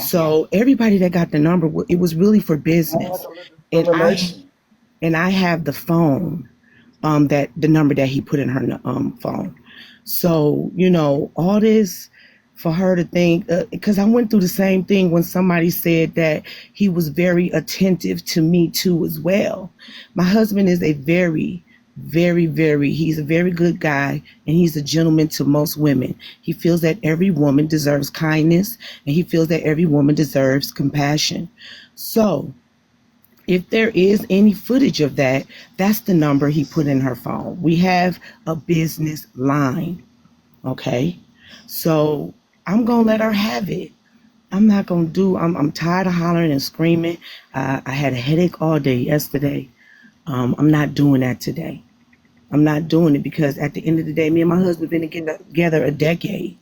So everybody that got the number, it was really for business. And I have the phone, that the number that he put in her phone. So, all this for her to think, because I went through the same thing when somebody said that he was very attentive to me too as well. My husband is a very, very, he's a very good guy, and he's a gentleman to most women. He feels that every woman deserves kindness, and he feels that every woman deserves compassion. So if there is any footage of that, that's the number he put in her phone. We have a business line, okay? So I'm going to let her have it. I'm tired of hollering and screaming. I had a headache all day yesterday. I'm not doing that today. I'm not doing it because at the end of the day, me and my husband been together a decade.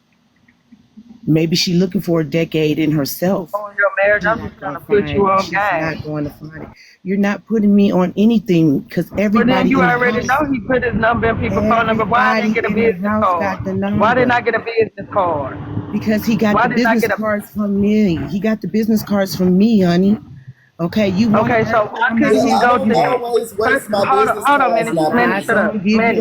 Maybe she's looking for a decade in herself. On your marriage, I'm just trying to put you on game. She's not going to find it. You're not putting me on anything because everybody. But then you already know he put his number in people's phone number. Why didn't I get a business card? Why didn't I get a business card? Because he got the business cards from me. He got the business cards from me, honey. Okay, okay, so why couldn't you go to hold on, Manny, shut up. Manny,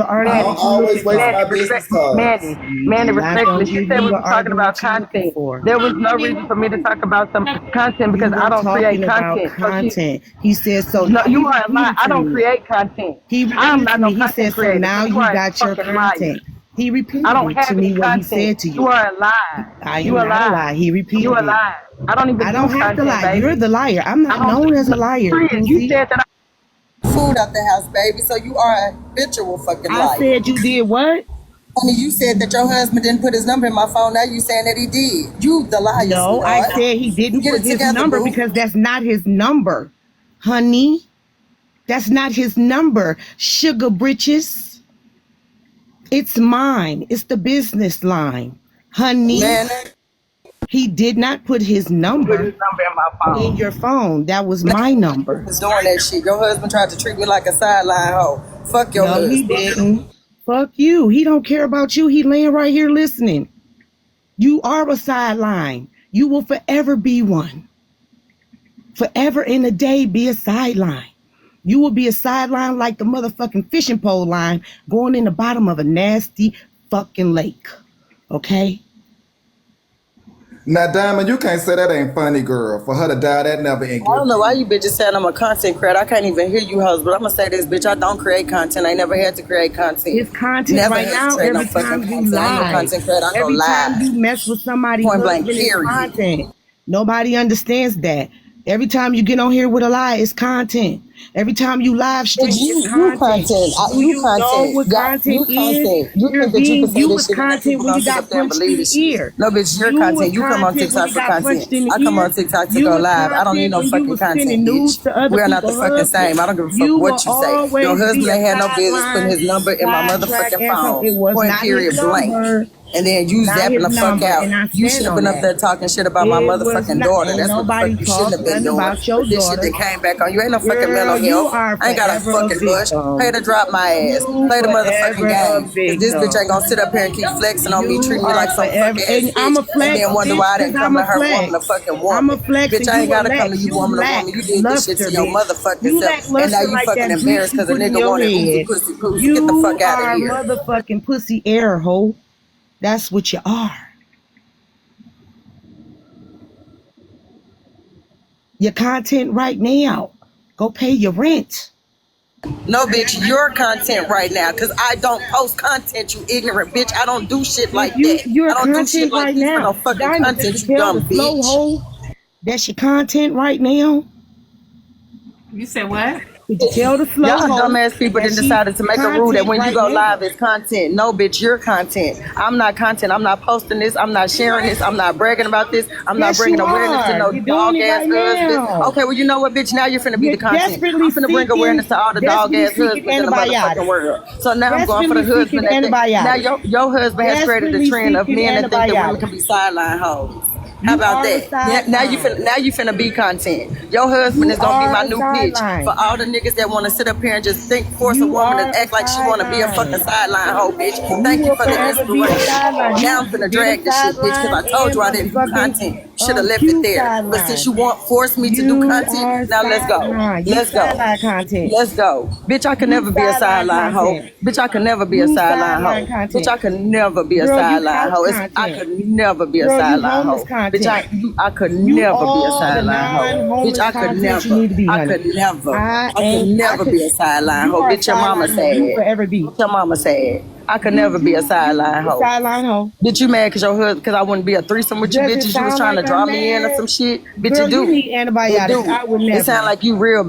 respectfully, you said we were talking about content. There was no reason for me to talk about some content because I don't create content. He said so. No, you are a lie. I don't create content. I'm not no content creator. So now you got your content. He repeated to me what he said to you. You are a lie. You are a lie. He repeated. You are a lie. I don't have to lie. Baby. You're the liar. I'm not known as a liar. You said that food out the house, baby. So you are a habitual fucking liar. I said you did what? I mean, you said that your husband didn't put his number in my phone. Now you saying that he did. You the liar. No, I said he didn't put his number because that's not his number, honey. That's not his number, sugar britches. It's mine. It's the business line, honey. Man. He did not put his number in my phone. In your phone. That was my number. Was doing that shit. Your husband tried to treat me like a sideline hoe. Fuck your husband. No, he didn't. Fuck you. He don't care about you. He laying right here listening. You are a sideline. You will forever be one. Forever in a day be a sideline. You will be a sideline like the motherfucking fishing pole line going in the bottom of a nasty fucking lake. Okay? Now, Diamond, you can't say that ain't funny, girl. For her to die, that never ain't good. I don't know why you bitches saying I'm a content creator. I can't even hear you hoes, but I'm going to say this, bitch. I don't create content. I never had to create content. It's content never right now. Every time you lie. Every time you mess with somebody, point blank, content. Nobody understands that. Every time you get on here with a lie, it's content. Every time you live stream, it's content. You know what content is? You're being you as content when you got punched in the ear. No, bitch, your content. You come on TikTok for content. I come on TikTok to go live. I don't need no fucking content, bitch. We're not the fucking same. I don't give a fuck what you say. Your husband ain't had no business putting his number in my motherfucking phone. Point period blank. And then you zapping the fuck out. You shipping up there talking shit about my motherfucking daughter. That's what the fuck you shouldn't have been doing. This shit that came back on you. Ain't no fucking mental health. I ain't got a fucking bush. Pay to drop my ass. Play the motherfucking game. If this bitch ain't gonna sit up here and keep flexing on me, treat me like some fucking ass bitch, and then wonder why I didn't come to her woman a fucking woman. Bitch, I ain't gotta come to you woman to woman. You did this shit to your motherfucking self. And now you fucking embarrassed because a nigga wanted pussy pussy. Get the fuck out of here. You are motherfucking pussy air hole. That's what you are. Your content right now. Go pay your rent. No, bitch, your content right now. Because I don't post content, you ignorant bitch. I don't do shit like that. Your I don't content do shit like right this now. for no fucking content, you dumb bitch. That's your content right now. You said what? Tell the slow y'all dumbass people then decided to make a rule that when you go live it's content. No, bitch, you're content. I'm not content. I'm not posting this. I'm not sharing this. I'm not bragging about this. I'm not bringing awareness to no dog ass husbands. Okay, well, you know what, bitch? Now you're finna be the content. I'm finna bring awareness to all the dog ass husbands in the motherfucking world. So now I'm going for the husband. Now your husband has created a trend of men that think that women can be sideline hoes. How about that? Now you finna be content. Your husband is gonna be my new pitch for all the niggas that wanna sit up here and just force a woman to act like she wanna be a fucking sideline hoe, bitch. Thank you for the inspiration. Now I'm finna drag this shit, bitch, because I told you I didn't do content. should have left it there. But since you force me to do content, now let's go. Let's go. Let's go. Bitch, I could never be a sideline hoe. Bitch, I could never be a sideline hoe. Bitch, I could never be a sideline hoe. I could never be a sideline hoe. Bitch, I could never be a sideline hoe. Bitch, I could never. I could never be a sideline hoe. Bitch, your mama said. Bitch, your mama said. I could never be a sideline hoe. Bitch, you mad because I wouldn't be a threesome with you bitches? You was trying to draw me in or some shit? Bitch, you do. You need antibiotics. I would never. It sound like you real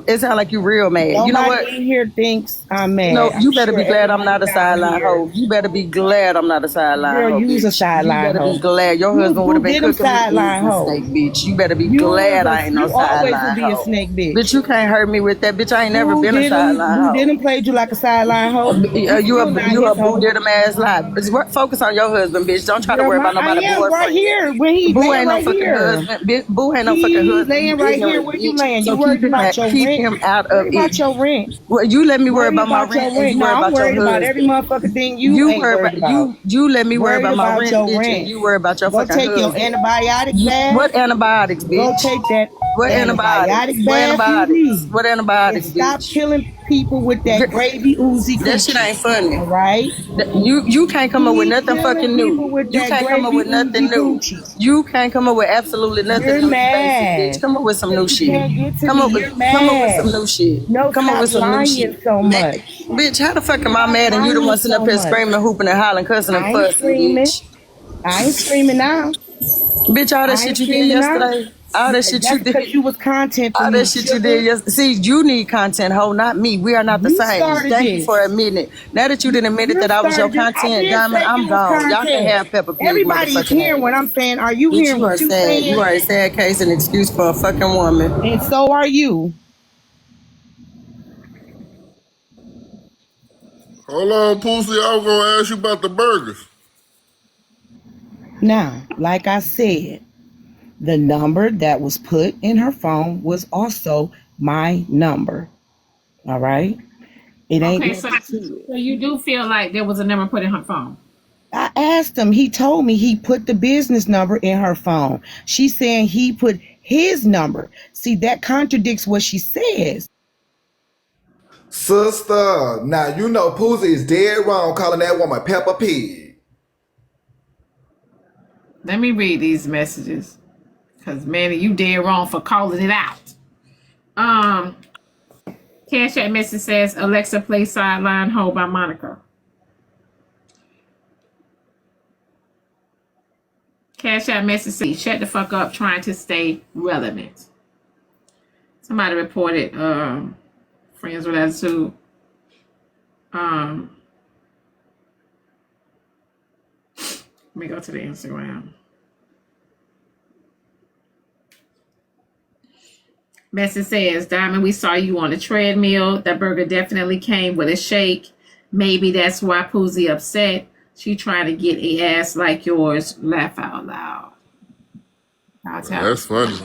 mad. Nobody you know what? in here thinks I'm mad. No, you better be glad I'm not a sideline hoe. You better be glad I'm not a sideline hoe. Girl, you was a sideline hoe. You better be glad your husband would have been cooking sideline hoe. Snake bitch. You better be glad I ain't no sideline hoe. You always will be a snake bitch. Bitch, you can't hurt me with that. Bitch, I ain't never been a sideline hoe. You didn't play you like a sideline hoe. You a boo did a ass lie. Focus on your husband, bitch. Don't try to worry about nobody boyfriend. Right here. When he Boo ain't no fucking husband. Boo ain't no fucking husband. He's laying right here. Where you laying? You worried about your rent. Keep him out of it. About your rent. Well, you let me worry about my rent. No, I'm worried about every motherfucking thing you ain't worried about. You let me worry about my rent, bitch, and you worry about your fucking husband. Go take your antibiotics bath. What antibiotics, bitch? Go take that. What antibiotics? What antibiotics? What antibiotics, bitch? Stop killing people with that gravy Uzi. That shit ain't funny. Right? You can't come up with nothing fucking new. You can't come up with nothing new. You can't come up with absolutely nothing new. Bitch, come up with some new shit. Come up with some new shit. No, come up with some new shit. So much. Bitch, how the fuck am I mad and you the one sitting up here screaming, hooping, and hollering, cussing, and fussing, bitch? I ain't screaming now. Bitch, all that shit you did yesterday. All that shit you did. Because you was content. All that shit you did yesterday. See, you need content, ho, not me. We are not the same. Thank you for admitting it. Now that you didn't admit it that I was your content, Diamond, I'm gone. Y'all can have Peppa Pig. Everybody's hearing what I'm saying. Are you hearing what you're saying? You are a sad case and excuse for a fucking woman. And so are you. Hold on, Pussy. I was going to ask you about the burgers. Now, like I said, the number that was put in her phone was also my number. All right? It ain't. Okay, so you do feel like there was a number put in her phone? I asked him. He told me he put the business number in her phone. She's saying he put his number. See, that contradicts what she says. Sister, now you know Pussy is dead wrong calling that woman Peppa Pig. Let me read these messages. Because, man, you dead wrong for calling it out. Cash App message says, Alexa, play Sideline Hoe by Monica. Cash App message says, shut the fuck up trying to stay relevant. Somebody reported friends with attitude. Let me go to the Instagram. Message says, Diamond, we saw you on the treadmill. That burger definitely came with a shake. Maybe that's why Poozy upset. She trying to get a ass like yours. Laugh out loud. That's funny.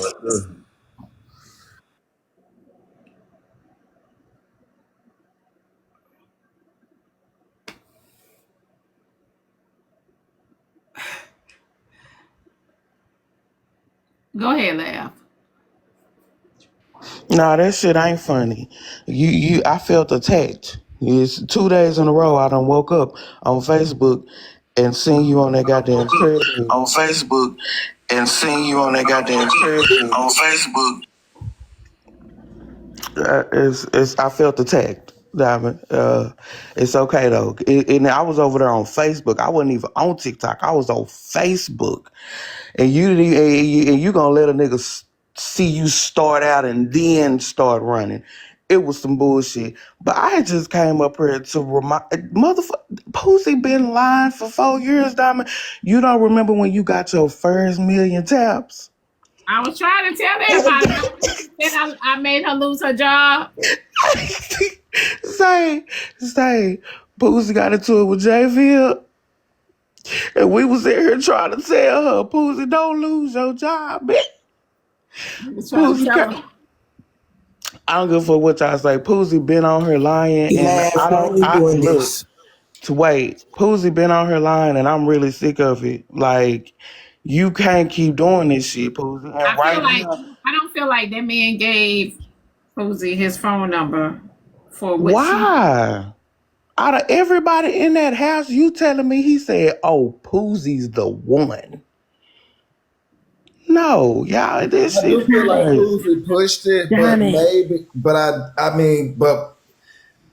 Go ahead, laugh. Nah, that shit ain't funny. I felt attacked. It's 2 days in a row I done woke up on Facebook and seen you on that goddamn treadmill. On Facebook I felt attacked, Diamond. It's okay though. And I was over there on Facebook. I wasn't even on TikTok. I was on Facebook. And you gonna let a nigga see you start out and then start running. It was some bullshit. But I just came up here to remind Pussy been lying for 4 years, Diamond. You don't remember when you got your first 1,000,000 taps? I was trying to tell everybody. And I made her lose her job. Say, Pussy got into it with J-Ville. And we was in here trying to tell her, Pussy, don't lose your job, bitch. Pussy, I don't give a fuck what y'all say. Pussy been on her lying, and Pussy been on her lying, and I'm really sick of it. Like, You can't keep doing this shit, Poozy. And I don't feel like that man gave Poozy his phone number for what why? Out of everybody in that house, you telling me he said, "Oh, Poozy's the one." No, y'all, this shit. I do feel like Poozy pushed it, but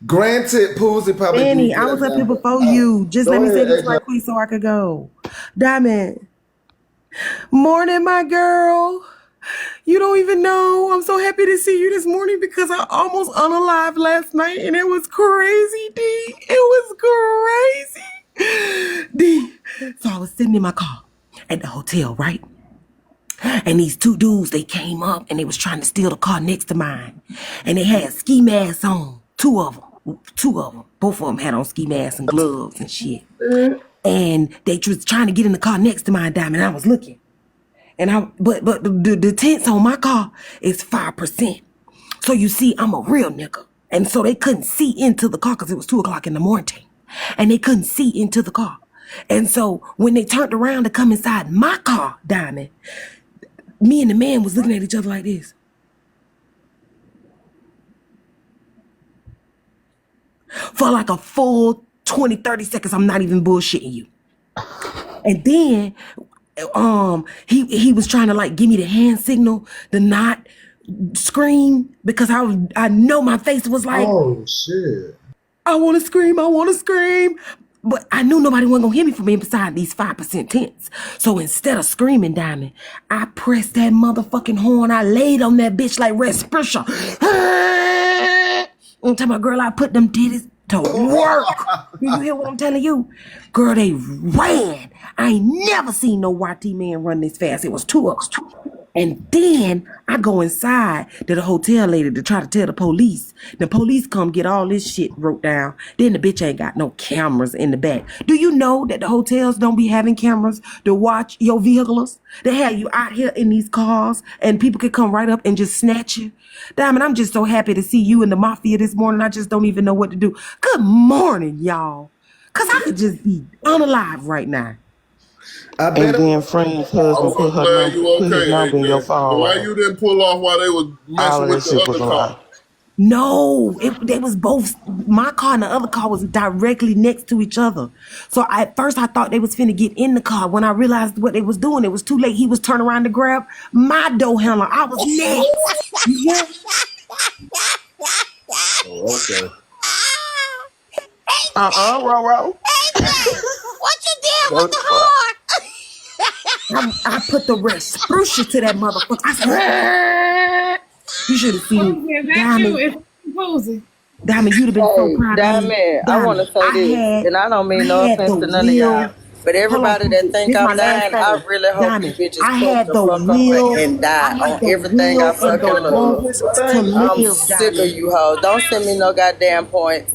granted, Poozy probably. Annie, I was up here before you. Just let me say this right quick so I could go. Diamond. Morning, my girl. You don't even know. I'm so happy to see you this morning because I almost unalived last night and it was crazy, D. It was crazy. D. So I was sitting in my car at the hotel, right? And these two dudes, they came up and they was trying to steal the car next to mine. And they had ski masks on. Two of them. Both of them had on ski masks and gloves and shit. And they was trying to get in the car next to mine, Diamond. I was looking. And but the tents on my car is 5%. So you see, I'm a real nigga. And so they couldn't see into the car because it was 2:00 in the morning. And they couldn't see into the car. And so when they turned around to come inside my car, Diamond, me and the man was looking at each other like this. For like a full 20, 30 seconds, I'm not even bullshitting you. And then he was trying to like give me the hand signal to not scream because I know my face was like, oh shit, I want to scream. But I knew nobody wasn't gonna hear me from inside these 5% tents. So instead of screaming, Diamond, I pressed that motherfucking horn. I laid on that bitch like Red Pressure. I'm telling my girl, I put them titties to work. Do you hear what I'm telling you? Girl, they ran. I ain't never seen no YT man run this fast. It was 2X. And then I go inside to the hotel lady to try to tell the police. The police come get all this shit wrote down. Then the bitch ain't got no cameras in the back. Do you know that the hotels don't be having cameras to watch your vehicles? They have you out here in these cars and people could come right up and just snatch you. Diamond, I'm just so happy to see you in the mafia this morning. I just don't even know what to do. Good morning, y'all. Because I could just be unalive right now. And then Friend's husband put his number in your phone. Why you didn't pull off while they was messing with the other car? No, they was both. My car and the other car was directly next to each other. So at first I thought they was finna get in the car. When I realized what they was doing, it was too late. He was turning around to grab my door handle. I was next. Yeah. Oh, okay. Roro. What you did with the heart? I put the Respucia to that motherfucker. I said, you should have seen Diamond, you'd have been so proud Diamond, of me. I want to say this, and I don't mean no offense to none of y'all, but everybody that think I'm lying, I really hope you bitches fuck the fuck up and die on everything I fucking love. I'm sick of you hoes. Don't send me no goddamn points.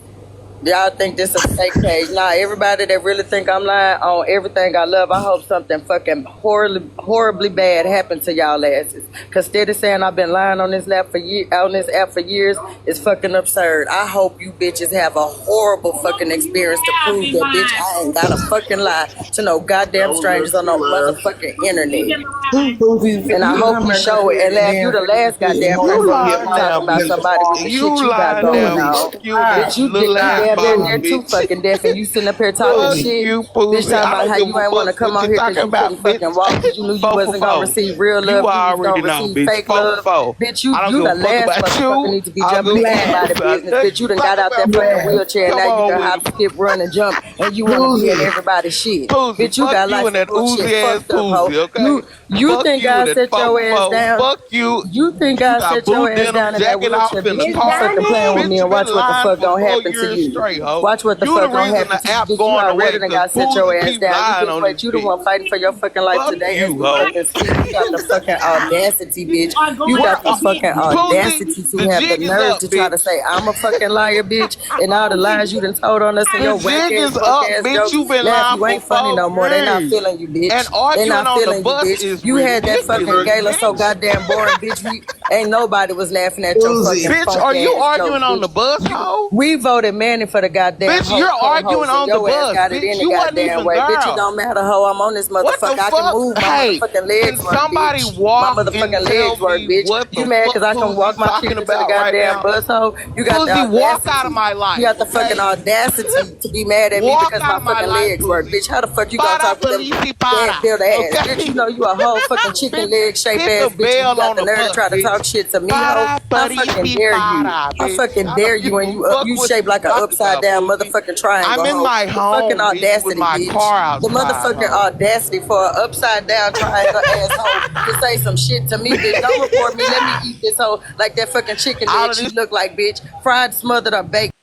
Y'all think this is a fake page. Nah, everybody that really think I'm lying on everything I love, I hope something fucking horribly bad happened to y'all asses. Cause instead of saying I've been lying on this app for years, it's fucking absurd. I hope you bitches have a horrible fucking experience to prove that bitch I ain't got a fucking lie to no goddamn strangers on no motherfucking internet. And I hope you show it. And laugh, you the last goddamn person talking about somebody with the shit you got going on. Bitch, you damn near too fucking deaf and you sitting up here talking shit. Bitch, talking about how you ain't want to come on here because you couldn't fucking walk because you knew you wasn't going to receive real love. You was going to receive fake love. Bitch, you the last motherfucker need to be jumping in somebody's business. Bitch, you done got out that fucking wheelchair and now you can hop, skip, run, and jump and you want to be in everybody's shit. Bitch, you got like some bullshit fucked up, hoe. You think God set your ass down? Fuck you. You think God set your ass down in that wheelchair? Bitch, you fucking playing with me and watch what the fuck gonna happen to you. Watch what the fuck gonna happen to you. You not better than God set your ass down. You the one fighting for your fucking life today. You got the fucking audacity, bitch. You got the fucking audacity to have the nerve to try to say I'm a fucking liar, bitch. And all the lies you done told on us and your whack ass fuck ass jokes. You ain't funny no more. They not feeling you, bitch. They not feeling you, bitch. You had that fucking gala so goddamn boring, bitch. Ain't nobody was laughing at your fucking Bitch, are you ass arguing joke, on the bitch. bus, hoe? We voted Manny for the goddamn Bitch, you're arguing co-host, and on the your ass bus. got it Bitch, in the you wasn't goddamn even way. Bitch, it there. don't matter, hoe. I'm on this What the motherfucker. I can fuck? move. My Hey, motherfucking can legs work, somebody bitch. My walk and motherfucking tell legs work, me bitch. what You the mad fuck because I can walk Pussy's my talking shit into the about right goddamn now? bus, hoe? You got the Pussy, walk out of audacity. my You life, got the fucking okay? audacity to be mad at me Walk because out my of my fucking life, legs work, Pussy. bitch. How the fuck you gonna Para, talk with them felici, fat para, built ass, bitch? You okay? know you a whole fucking chicken Bitch, leg shape hit the ass bitch, and you bell got on the the nerve to bus, try to talk bitch. shit to me, hoe. Para, How fucking felici, dare you? para, How bitch. fucking I don't dare you? give And a fuck you what shaped you like an talking upside about, down Pussy. motherfucking I'm triangle, in hoe. my The fucking home, bitch, with audacity, my bitch. car The outside, motherfucking hoe. audacity for an upside down triangle asshole to say some shit to me, bitch. Don't report me. Let me eat this hoe like that fucking chicken All leg of she this. look like, bitch. Fried, smothered, or baked.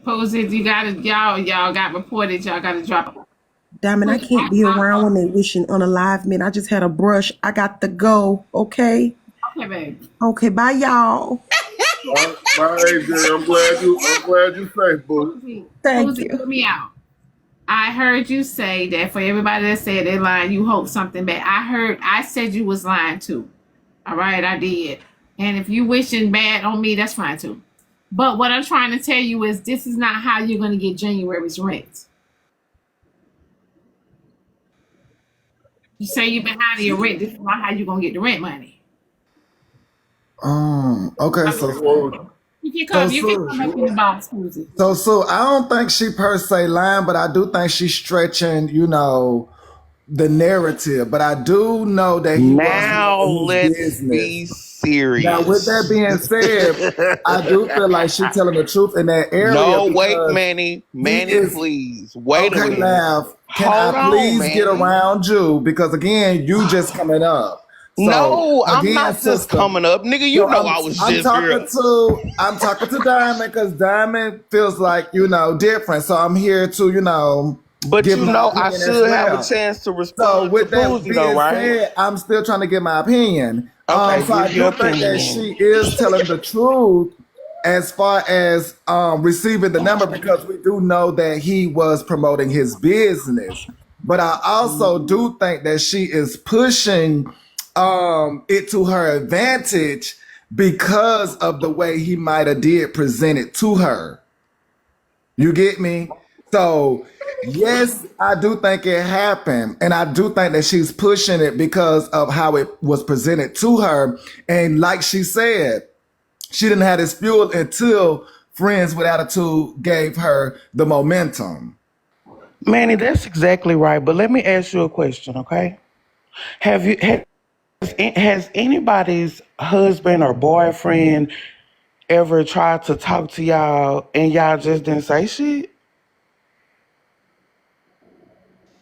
Posey, you gotta y'all got reported. Y'all gotta drop. Diamond, I can't be around when they wishing unalive men. I just had a brush. I got to go. Okay. Okay, babe. Okay. Bye, y'all. Bye, AJ. I'm glad you safe, boo. Thank Posey, you. hear me out. I heard you say that for everybody that said they're lying, you hope something bad. I said you was lying too. All right, I did. And if you wishing bad on me, that's fine too. But what I'm trying to tell you is this is not how you're going to get January's rent. You say you're behind your rent. This is not how you're going to get the rent money. Okay, so You can come up in the box, Susie. I don't think she per se lying, but I do think she's stretching, the narrative. But I do know that he was Now promoting his let's business. be Now, with that serious. being said, I do feel like she's telling the truth in that area No, wait, because Manny. he Manny, is please. Wait a okay. minute. Laugh. Can I Hold on, please get Manny. around you? Because again, you just coming up. So No, I'm again, not just sister. coming up. Nigga, you So know I was I'm just here. talking to Diamond because Diamond feels like different. So I'm here to But give you my know I opinion as should have a well. chance to So respond to with that Boozy though, being right? said, I'm still trying to get my opinion. Okay, So I give your do think opinion that then. she is telling the truth as far as receiving the number because we do know that he was promoting his business. But I also do think that she is pushing it to her advantage because of the way he might have did present it to her. You get me? So, yes, I do think it happened. And I do think that she's pushing it because of how it was presented to her. And like she said, she didn't have this fuel until Friends with Attitude gave her the momentum. Manny, that's exactly right. But let me ask you a question, okay? Has anybody's husband or boyfriend ever tried to talk to y'all and y'all just didn't say shit?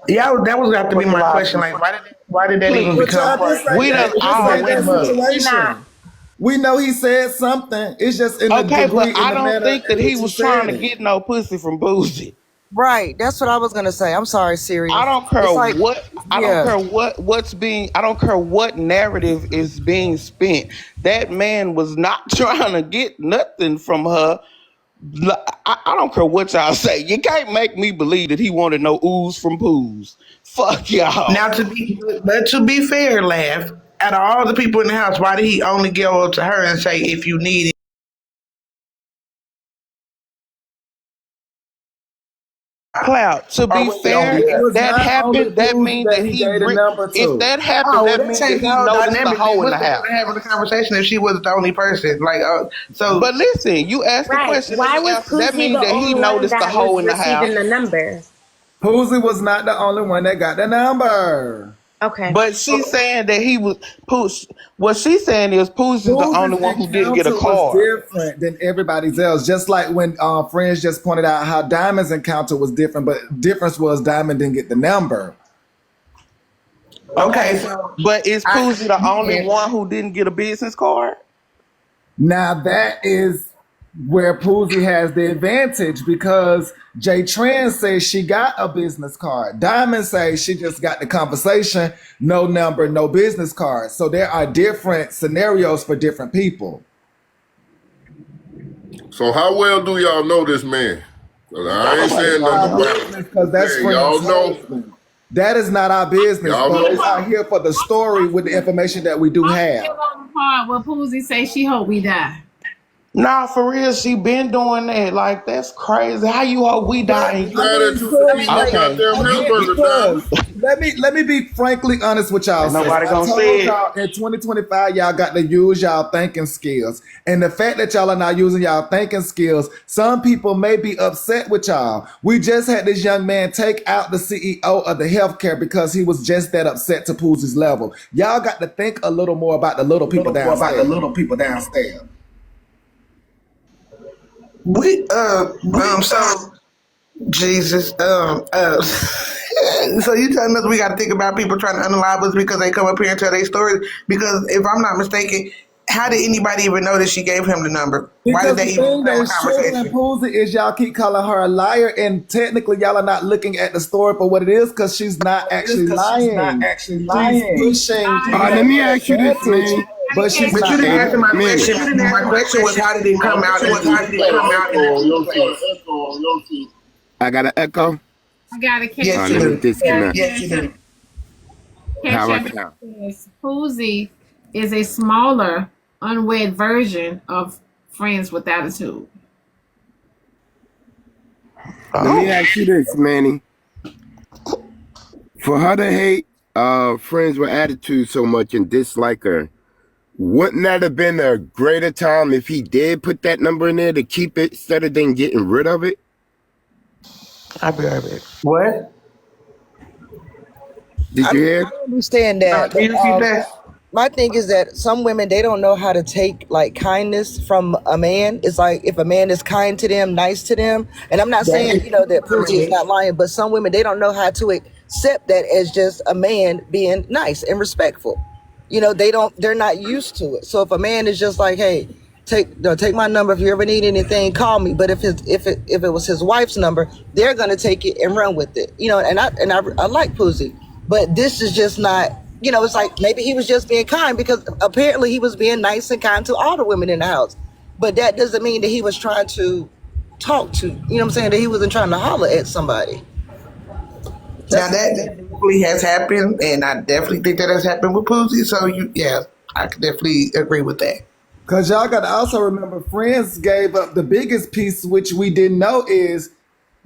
Yeah, that was got to be For the my live question. Like, people. why did that even But Please. become y'all did part? say We that. done That We she did all say wasn't went that through promoting. it. situation. We know he said something. It's just in the Okay, but degree, in I the don't manner think that in he which he was trying said to it. get no pussy from Boozy. Right. That's what I was gonna say. I'm sorry, I serious. don't care It's like, what I don't yeah. care I don't care what narrative is being spent. That man was not trying to get nothing from her. I don't care what y'all say. You can't make me believe that he wanted no ooze from poos. Fuck y'all. Now to be fair, laugh. Out of all the people in the house, why did he only go up to her and say, "If you need Cloud. To or be was it only fair, It her?" if was that not only happened, that Boozy means that that he gave the number if to. that happened, Oh, well, that that means that changed the he whole noticed the dynamic. Then hole in what's the the point house. of having a conversation if she wasn't the only person? Like, But so listen, you asked the Right. question. Let Why me was answer. That Poosie means the that he only one noticed the that hole was in the receiving house. the number? Poozy was not the only one that got the number. Okay. But she's saying that he was Pooh. What she's saying is Pooh's is the only Poozy's one who didn't get a encounter was card. different than everybody's else. Just like when Friends just pointed out how Diamond's encounter was different, but difference was Diamond didn't get the number. okay, Okay, so but is I Pooh the only understand. one who didn't get a business card? Now that is where Poozy has the advantage because Jay Trans says she got a business card. Diamond says she just got the conversation, no number, no business card. So there are different scenarios for different people. So how well do y'all know this man? 'Cause I ain't saying nothing about him. Business because I'm that's saying Friend's y'all know. husband. That is not our business, Y'all but know. it's out here for the story with the information that we do I'm have. still on the part where Poozie say she hope we die. Nah, for real, she been doing that. Like, that's crazy. How you hope we die and I'm you? glad that you Cause, eating that Okay. goddamn hamburger, Diamond. let me be frankly honest with y'all. Ain't Sis. nobody I gonna told say it. y'all in 2025, y'all got to use y'all thinking skills. And the fact that y'all are not using y'all thinking skills, some people may be upset with y'all. We just had this young man take out the CEO of the healthcare because he was just that upset to Poozie's level. Y'all got to think a little more about the little people downstairs. We so Jesus so you telling us we got to think about people trying to unalive us because they come up here and tell their stories? Because if I'm not mistaken, how did anybody even know that she gave him the number? Why did Because they the even thing have a that's troubling conversation? Poozie is y'all keep calling her a liar, and technically y'all are not looking at the story for what it is because she's not actually lying. She's pushing Let me ask you this, advantage, man. but she's But you not. didn't answer my Manny. question. My question was how did it come out? And how did it come out in the first place? I got an echo. I gotta Yes, catch you Let me do. disconnect. Yes, you do. How Catch about now? says Poozie is a smaller, unwed version of Friends with Attitude. Let me Oh, ask you this, Manny. For her to hate friends with attitude so much and dislike her, wouldn't that have been a greater time if he did put that number in there to keep it instead of then getting rid of it? I'll be right back. What? Did you hear? I understand No, that, can but you repeat that? my thing is that some women, they don't know how to take like kindness from a man. It's like if a man is kind to them, nice to them, and I'm not saying that Pookie is not lying, but some women, they don't know how to accept that as just a man being nice and respectful. They're not used to it. So if a man is just like, hey, take my number, if you ever need anything, call me. But if it was his wife's number, they're gonna take it and run with it. And I like Poozie, but this is just not. It's like maybe he was just being kind because apparently he was being nice and kind to all the women in the house. But that doesn't mean that he was trying to talk to, what I'm saying, that he wasn't trying to holler at somebody. Now that definitely has happened, and I definitely think that has happened with Poozie. So I can definitely agree with that. Because y'all got to also remember, Friends gave up the biggest piece, which we didn't know is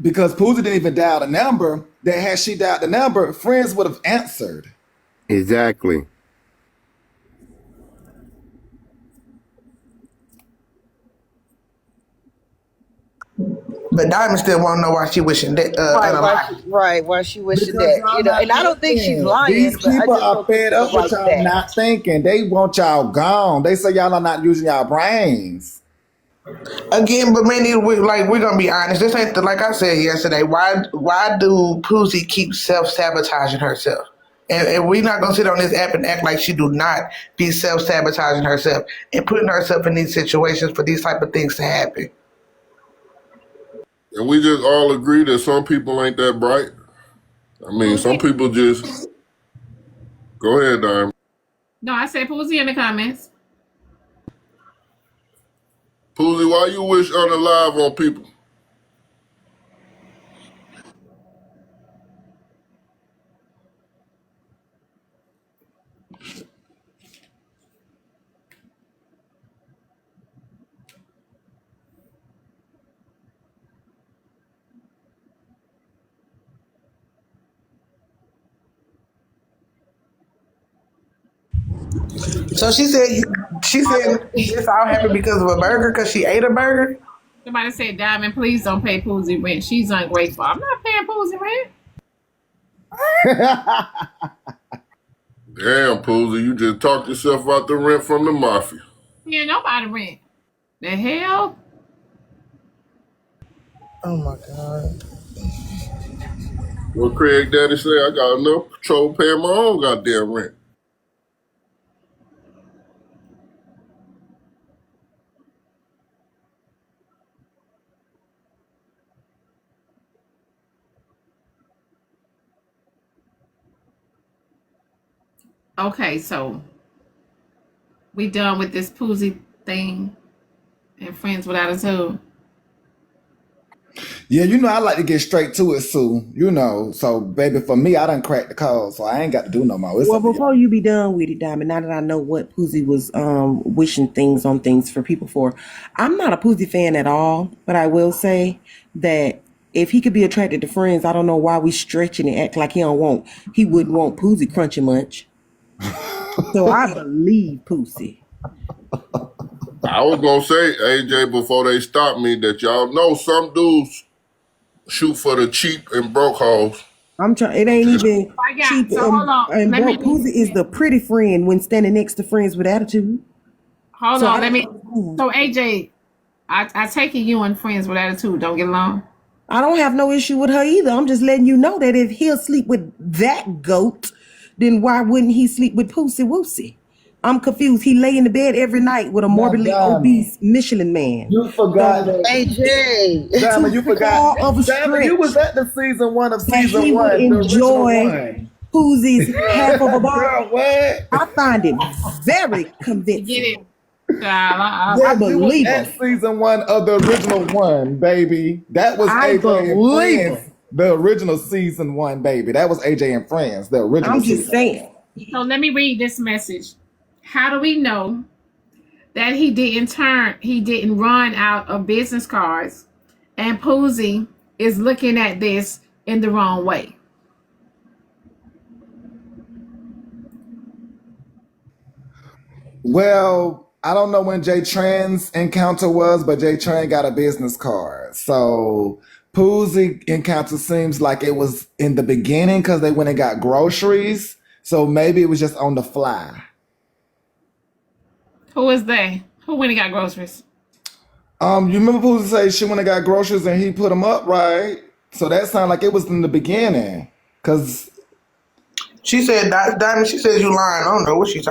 because Poozie didn't even dial the number, that had she dialed the number, Friends would have answered. Exactly. But Diamond still want to know why she wishing that Why she wishing Because that, y'all not and I don't think she's thinking. lying, These but I people just are don't think fed it's up with like y'all that. not thinking. They want y'all gone. They say y'all are not using y'all brains. again. But many we're gonna be honest. This ain't like I said yesterday. Why do Poozie keep self sabotaging herself? And we're not gonna sit on this app and act like she do not be self sabotaging herself and putting herself in these situations for these type of things to happen. And we just all agree that some people ain't that bright. I mean, some people just go ahead, Diamond. No, I said Poozie in the comments. Poozie, why you wish unalive on people? So she said this all happened because of a burger because she ate a burger. Somebody said, Diamond, please don't pay Poozie rent. She's ungrateful. I'm not paying Poozie rent. Damn, Poozie, you just talked yourself out the rent from the mafia. Yeah, nobody rent. The hell? Oh my God. What Craig Daddy say? I got enough control paying my own goddamn rent. Okay, so we done with this Poozie thing and Friends with Attitude. Yeah, I like to get straight to it, Sue. So baby, for me, I done cracked the code, so I ain't got to do no more. It's Well, up to before y'all. you be done with it, Diamond, now that I know what Poozy was wishing things on things for people for, I'm not a Poozy fan at all, but I will say that if he could be attracted to friends, I don't know why we stretching and act like he wouldn't want Poozy crunchy much. So I believe Poozy. I was gonna say, AJ, before they stop me, that y'all know some dudes shoot for the cheap and broke hoes. I'm trying. It ain't even I cheap got, so hold on. and Let me broke. Poozy is the pretty friend when standing next to friends with attitude. hold So on. I Let me don't, so AJ, I take it you and friends with attitude don't get along. I don't have no issue with her either. I'm just letting you know that if he'll sleep with that goat, then why wouldn't he sleep with Poosie Woosie? I'm confused. He lay in the bed every night with a Now, morbidly Diamond, obese Michelin man. you forgot So that. AJ. Diamond, to you forgot. call of a Diamond, you was stretch at the season 1 of that season he would 1, the original enjoy one. Poosie's half of a Girl, body, what? I find it very You get convincing. it, child. I Yes, you was believe at him. season 1 of the original one, baby. That was I AJ and believe Friends, him. the original season 1, baby. That was AJ and Friends, the original I'm just season 1. saying. So let me read this message. How do we know that he didn't run out of business cards and Poozy is looking at this in the wrong way? Well, I don't know when Jay Tran's encounter was, but Jay Tran got a business card. So Poozy encounter seems like it was in the beginning because they went and got groceries. So maybe it was just on the fly. Who is they? Who went and got groceries? You remember Poozy say she went and got groceries and he put them up, right? So that sounded like it was in the beginning. Cause She said, Diamond, she said you lying. I don't know what you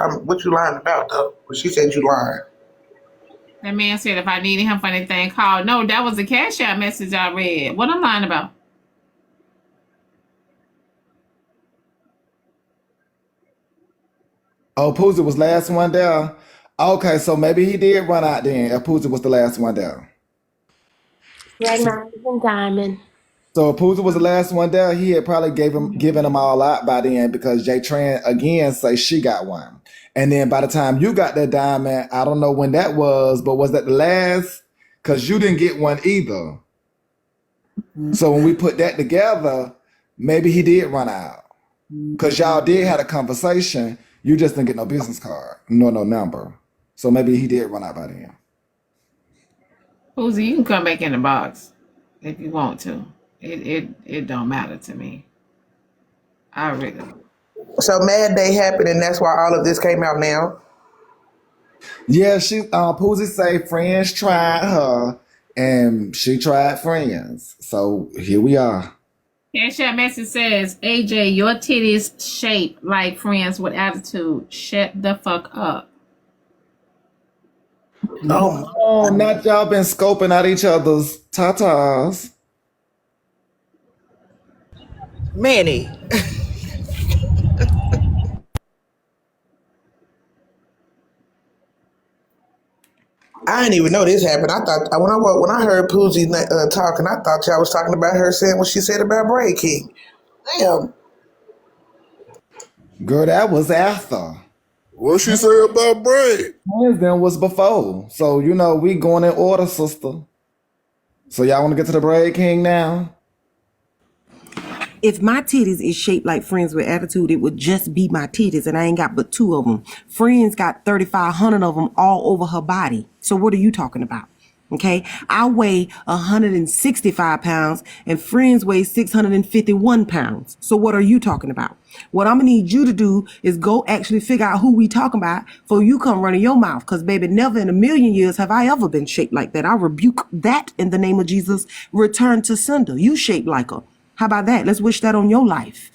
lying about, though. But she said you lying. That man said if I needed him for anything, call. No, that was the cash out message I read. What I'm lying about? Poozy was last one there. Okay, so maybe he did run out then. If Poozy was the last one there. Grand Rising Diamond. So if Pooja was the last one there, he had probably given them all out by then because Jay Tran again say she got one. And then by the time you got that diamond, I don't know when that was, but was that the last? Because you didn't get one either. So when we put that together, maybe he did run out. Because y'all did have a conversation. You just didn't get no business card, no number. So maybe he did run out by then. Poozy, you can come back in the box if you want to. It don't matter to me. I really. So Mad Day happened, and that's why all of this came out now. Yeah, Poozy say friends tried her and she tried friends. So here we are. Cash out message says, AJ, your titties shaped like friends with attitude. Shut the fuck up. Oh, not y'all been scoping out each other's tatas. Manny. I didn't even know this happened. I thought when I heard Poozy talking, I thought y'all was talking about her saying what she said about Braid King. Damn. Girl, that was after. What she say about Braid? Friends then was before. So, we going in order, sister. So y'all want to get to the Braid King now? If my titties is shaped like friends with attitude, it would just be my titties, and I ain't got but 2 of them. Friends got 3,500 of them all over her body. So what are you talking about? Okay, I weigh 165 pounds, and friends weigh 651 pounds. So what are you talking about? What I'm gonna need you to do is go actually figure out who we talking about before you come running your mouth. Cause baby, never in a million years have I ever been shaped like that. I rebuke that in the name of Jesus. Return to sender. You shaped like her. How about that? Let's wish that on your life.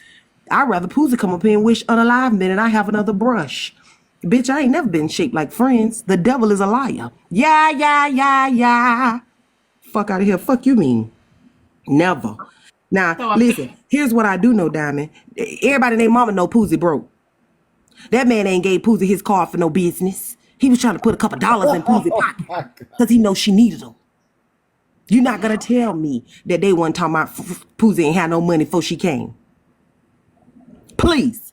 I'd rather Pooza come up here and wish unalive me than I have another brush. Bitch, I ain't never been shaped like friends. The devil is a liar. Yeah. Fuck out of here. Fuck you mean. Never. Now, So listen, here's what I do know, Diamond. Everybody named mama know Poozy broke. That man ain't gave Poozy his card for no business. He was trying to put a couple dollars in Poozy's pocket because he knows she needed them. You're not gonna tell me that they wasn't talking about Poozie ain't had no money before she came. Please.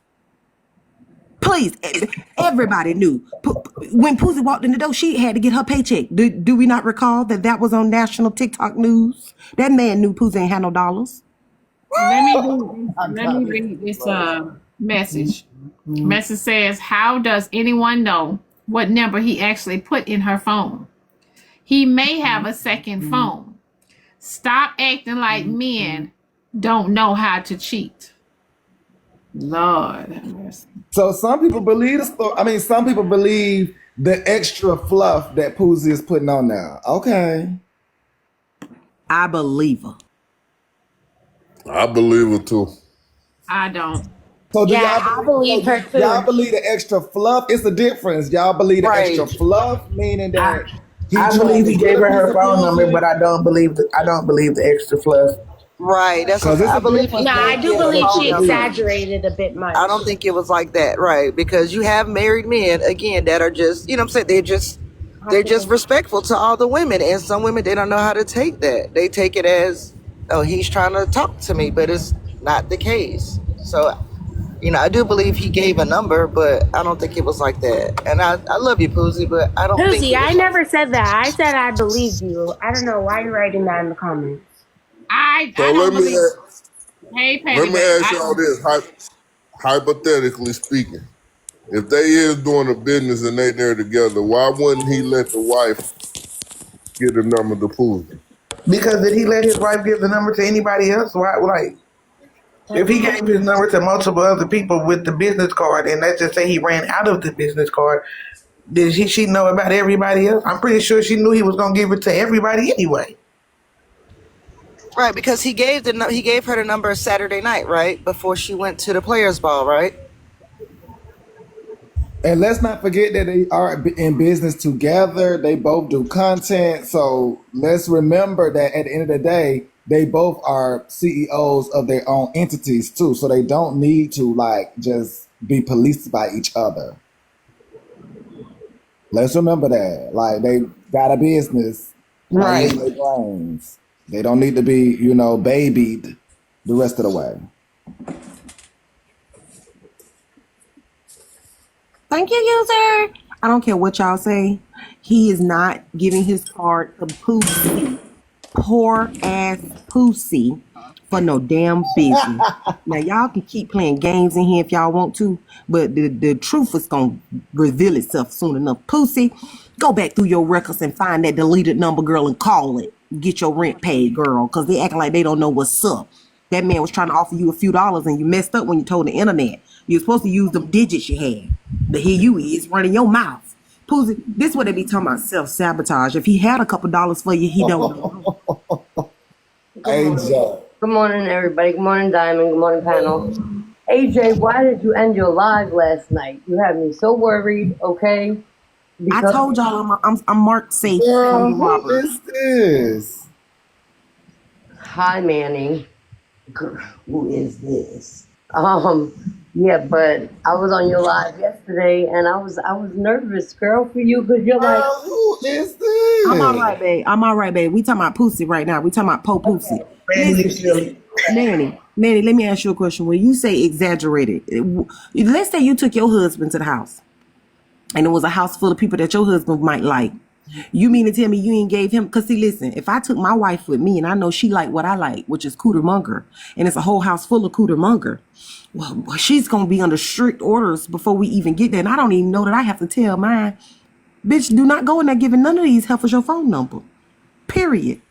Everybody knew. When Poozie walked in the door, she had to get her paycheck. Do we not recall that was on national TikTok news? That man knew Poozie ain't had no dollars. Let me read this message. Message says, how does anyone know what number he actually put in her phone? He may have a second phone. Stop acting like men don't know how to cheat. Lord have mercy. So some people believe the story. I mean, some people believe the extra fluff that Poozie is putting on now. Okay. I believe her. I believe it too. I don't. So do Yeah, I believe her too. y'all believe the extra fluff? It's a difference. Y'all believe the extra fluff, meaning that I believe he gave her phone number, but I don't believe the extra fluff. Right. That's what I believe. No, I do believe she exaggerated a bit much. I don't think it was like that, right? Because you have married men again that are just, you know what I'm saying, they're just respectful to all the women, and some women, they don't know how to take that. They take it as, oh, he's trying to talk to me, but it's not the case. So, you know, I do believe he gave a number, but I don't think it was like that. And I love you, Poozie, but I don't think Poozie, I never said that. I said I believed you. I don't know why you're writing that in the comments. I So don't let me believe. Hey, Patty, let me ask y'all this, hypothetically speaking. If they is doing a business and they there together, why wouldn't he let the wife get a number to Poozie? Because did he let his wife give the number to anybody else? Why, like, if he gave his number to multiple other people with the business card, and let's just say he ran out of the business card, did she know about everybody else? I'm pretty sure she knew he was going to give it to everybody anyway. Right, because he gave her the number Saturday night, right? Before she went to the Players Ball, right? And let's not forget that they are in business together. They both do content. So let's remember that at the end of the day, they both are CEOs of their own entities too. So they don't need to like just be policed by each other. Let's remember that. Like they got a business. Right. Their brains. They don't need to be, you know, babied the rest of the way. Thank you, user. I don't care what y'all say. He is not giving his card to Poozie. Poor ass Poozie for no damn business. Now y'all can keep playing games in here if y'all want to, but the truth is gonna reveal itself soon enough. Poozie, go back through your records and find that deleted number, girl, and call it. Get your rent paid, girl, because they acting like they don't know what's up. That man was trying to offer you a few dollars and you messed up when you told the internet. You're supposed to use them digits you had. But here you is running your mouth. Poozie, this is what they be talking about, self-sabotage. If he had a couple dollars for you, he don't know. AJ. Good morning, everybody. Good morning, Diamond. Good morning, panel. AJ, why did you end your live last night? You had me so worried, okay? I told y'all I'm marked safe. Girl, who is this? Hi, Manny. Girl, who is this? Yeah, but I was on your live yesterday, and I was nervous, girl, for you, because you're like, who is this? I'm all right, babe. We talking about Poozie right now. We talking about Poozie. Manny, let me ask you a question. When you say exaggerated, let's say you took your husband to the house, and it was a house full of people that your husband might like. You mean to tell me you ain't gave him? Because see, listen, if I took my wife with me and I know she like what I like, which is cooter monger, and it's a whole house full of cooter monger, well, she's going to be under strict orders before we even get there. And I don't even know that I have to tell mine, bitch, do not go in there giving none of these heifers your phone number. Period.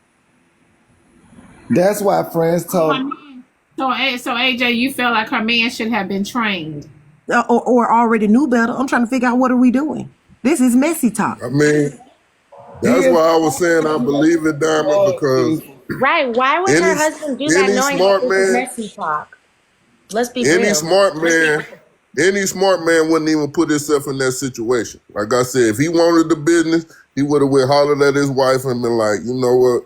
That's why friends told me. So AJ, you feel like her man should have been trained. Or already knew better. I'm trying to figure out what are we doing. This is messy talk. I mean, that's why I was saying I believe it, Diamond, because right. Why would her husband do that knowing that this is messy talk? Let's be real. Any smart man wouldn't even put himself in that situation. Like I said, if he wanted the business, he would have went hollered at his wife and been like, you know what,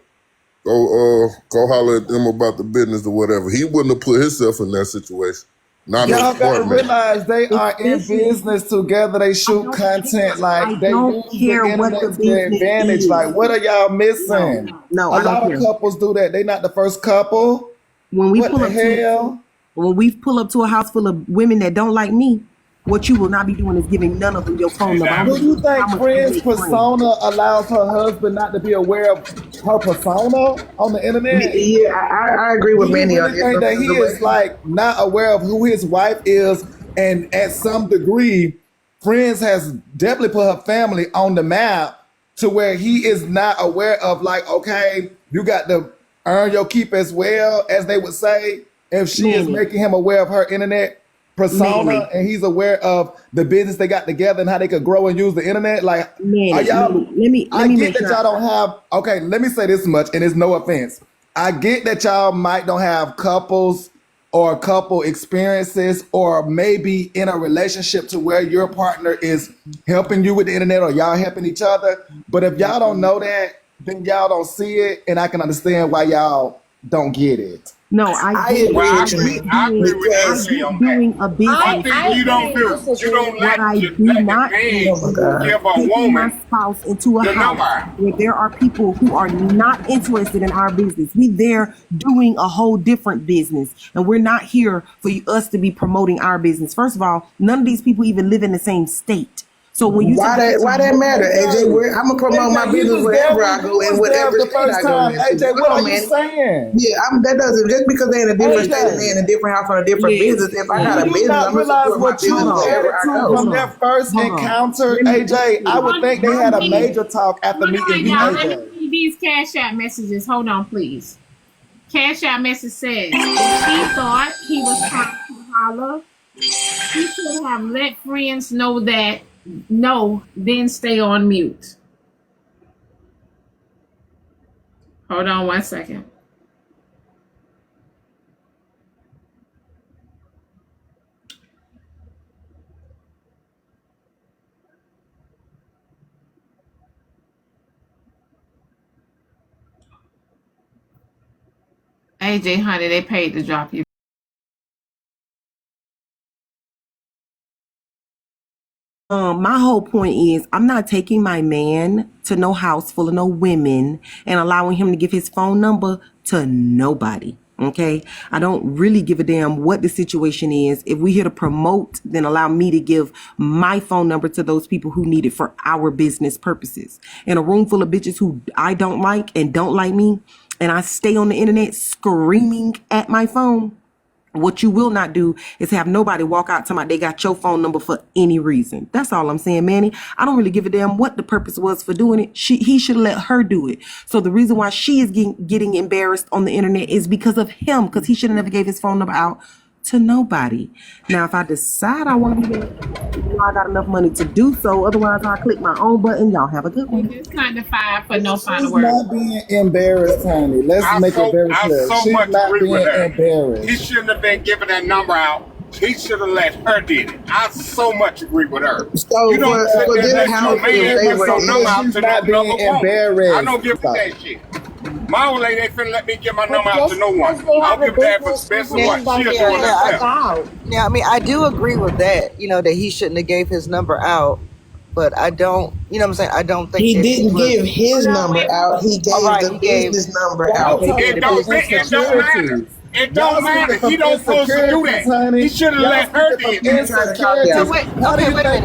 go holler at them about the business or whatever. He wouldn't have put himself in that situation. Not no Y'all gotta smart man. realize they are in business together. They shoot content. Like they use the internet to their advantage. Like, what are y'all missing? No, A I don't lot of care. couples do that. They not the first couple. When we What pull the up hell? when we pull up to a house full of women that don't like me, what you will not be doing is giving none of them your phone number. I don't Do you give a how think much you Friend's make friends. persona allows her husband not to be aware of her persona on the internet? Yeah, I agree with Do you Manny on really this. think that he is like not aware of who his wife is? And at some degree, Friends has definitely put her family on the map to where he is not aware of, like, okay, you got to earn your keep as well, as they would say. If she is making him aware of her internet persona and he's aware of the business they got together and how they could grow and use the internet, like, are y'all? I get that y'all don't have. Okay, let me say this much, and it's no offense. I get that y'all might don't have couples or couple experiences, or maybe in a relationship to where your partner is helping you with the internet or y'all helping each other. But if y'all don't know that, then y'all don't see it, and I can understand why y'all don't get it. No, I agree with you. I agree with AJ on that. Doing a business. One thing you don't do, you don't What I let do the not man do give a taking my woman spouse into a the number. house where there are people who are not interested in our business. We there doing a whole different business, and we're not here for us to be promoting our business. First of all, none of these people even live in the same state. So when you why that matter, AJ? I'm gonna promote my business wherever I go and whatever state I go in. AJ, what are you saying? Yeah, that doesn't just because they're in a different state and they're in a different house on a different business. If I got a business, I'm gonna support my business wherever I go. From their first encounter, AJ, I would think they had a major talk after meeting you, Let me AJ. read these Cash App messages. Hold on, please. Cash App message says, if she thought he was trying to holler, he should have let Friends know that no, then stay on mute. Hold on 1 second. AJ, honey, they paid to drop you. My whole point is I'm not taking my man to no house full of no women and allowing him to give his phone number to nobody. Okay. I don't really give a damn what the situation is. If we here to promote, then allow me to give my phone number to those people who need it for our business purposes. In a room full of bitches who I don't like and don't like me, and I stay on the internet screaming at my phone. What you will not do is have nobody walk out to my, they got your phone number for any reason. That's all I'm saying, Manny. I don't really give a damn what the purpose was for doing it. He should have let her do it. So the reason why she is getting embarrassed on the internet is because of him, because he should have never gave his phone number out to nobody. Now, if I decide I want to be there, I got enough money to do so. Otherwise, I'll click my own button. Y'all have a good one. It's kind of fire for no final She's word. not being embarrassed, honey. Let's make it very clear. She's not being embarrassed. He shouldn't have been giving that number out. He should have let her did it. I so much agree with her. So you don't sit for there this and let house, your man put your number out she's to not no being woman. embarrassed. I don't give a that shit. My old lady ain't finna let me give my number out to no one. They I have don't a give a damn business for best of who's what named she'll on do their herself. account. Yeah, I mean, I do agree with that, that he shouldn't have gave his number out, but I don't, what I'm saying? I don't think He that didn't give his number out. He gave the business number out. It don't matter. It don't matter. He don't supposed to do that. He should have let her do it. So wait a minute.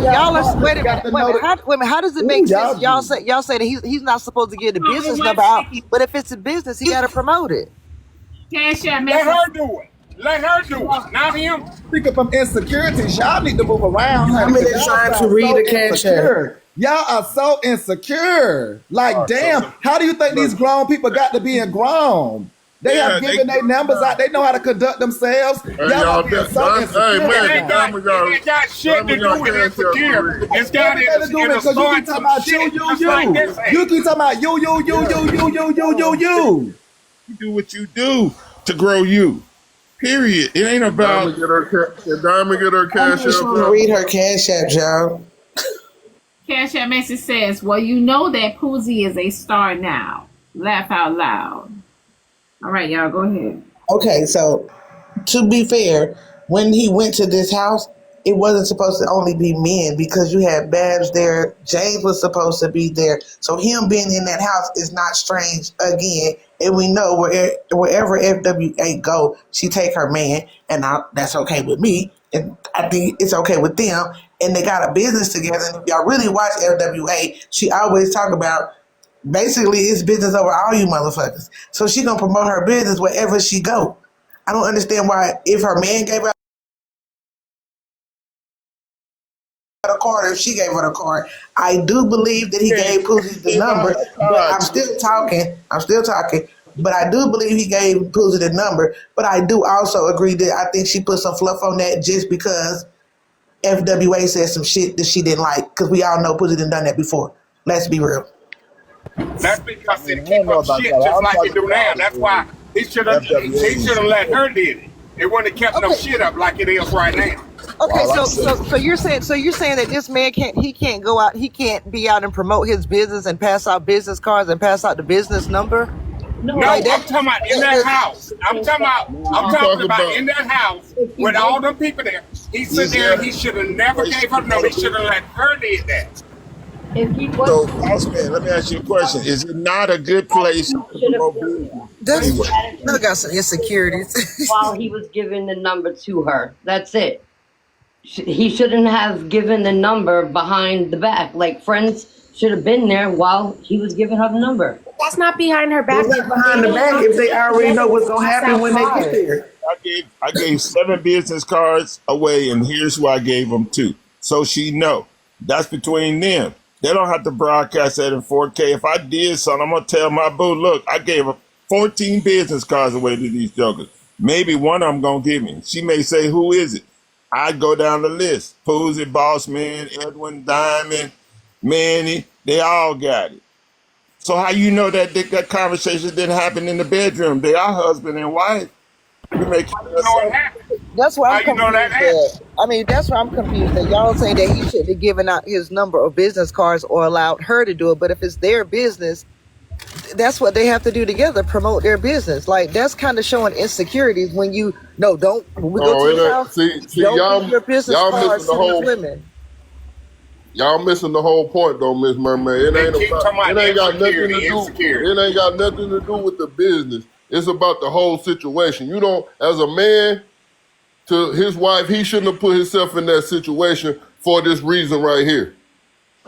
Wait a minute. How does it make sense? Y'all say that he's not supposed to give the business number out, but if it's a business, he got to promote it. Cash App Let her do it. Let her do it, not him. Speaking from insecurities, y'all need to move around. I'm in there trying to read the Cash App. Y'all are so insecure. Like, damn, how do you think these grown people got to being grown? They have given their numbers out. They know how to conduct themselves. Y'all being so insecure. It got shit to do with insecure. It's got it in a start some shit just like this. You keep talking about you. You do what you do to grow you. Period. It ain't about. Diamond get her cash I'm just trying to read her Cash App, y'all. Cash App message says, well, you know that Poozie is a star now. Laugh out loud. All right, y'all, go ahead. Okay, so to be fair, when he went to this house, it wasn't supposed to only be men because you had Babs there. James was supposed to be there. So him being in that house is not strange again. And we know wherever FWA go, she take her man, and that's okay with me. And I think it's okay with them. And they got a business together. And if y'all really watch FWA, she always talk about basically it's business over all you motherfuckers. So she gonna promote her business wherever she go. I don't understand why if her man gave her a card or if she gave her the card. I do believe that he gave Poosie the number, but I'm still talking. But I do believe he gave Poosie the number. But I do also agree that I think she put some fluff on that just because FWA said some shit that she didn't like. Because we all know Poosie done that before. Let's be real. That's because it keep up shit just like he do now. That's why he should have let her did it. It wouldn't have kept no shit up like it is right now. Okay, so you're saying that this man can't go out, he can't be out and promote his business and pass out business cards and pass out the business number? No, I'm talking about in that house. I'm talking about in that house with all them people there. He sit there and he should have never gave her the number. He should have let her did that. So, boss man, let me ask you a question. Is it not a good place to promote business? Anyway, I got some insecurities. While he was giving the number to her. That's it. He shouldn't have given the number behind the back. Like, friends should have been there while he was giving her the number. That's not behind her back. It's not behind the back if they already know what's going to happen when they get there. I gave 7 business cards away, and here's who I gave them to. So she know. That's between them. They don't have to broadcast that in 4K. If I did something, I'm going to tell my boo, look, I gave her 14 business cards away to these jokers. Maybe one of them going to give me. She may say, who is it? I go down the list. Poosie, Boss Man, Edwin, Diamond, Manny, they all got it. So how you know that conversation didn't happen in the bedroom? They are husband and wife. That's why I'm confused. That's why I'm confused. That y'all say that he shouldn't have given out his number or business cards or allowed her to do it. But if it's their business, that's what they have to do together, promote their business. Like, that's kind of showing insecurities when when we go to the house, don't give your business cards to these women. Y'all missing the whole point, though, Miss Mermaid. It ain't got nothing to do with the business. It's about the whole situation. You don't, as a man to his wife, he shouldn't have put himself in that situation for this reason right here.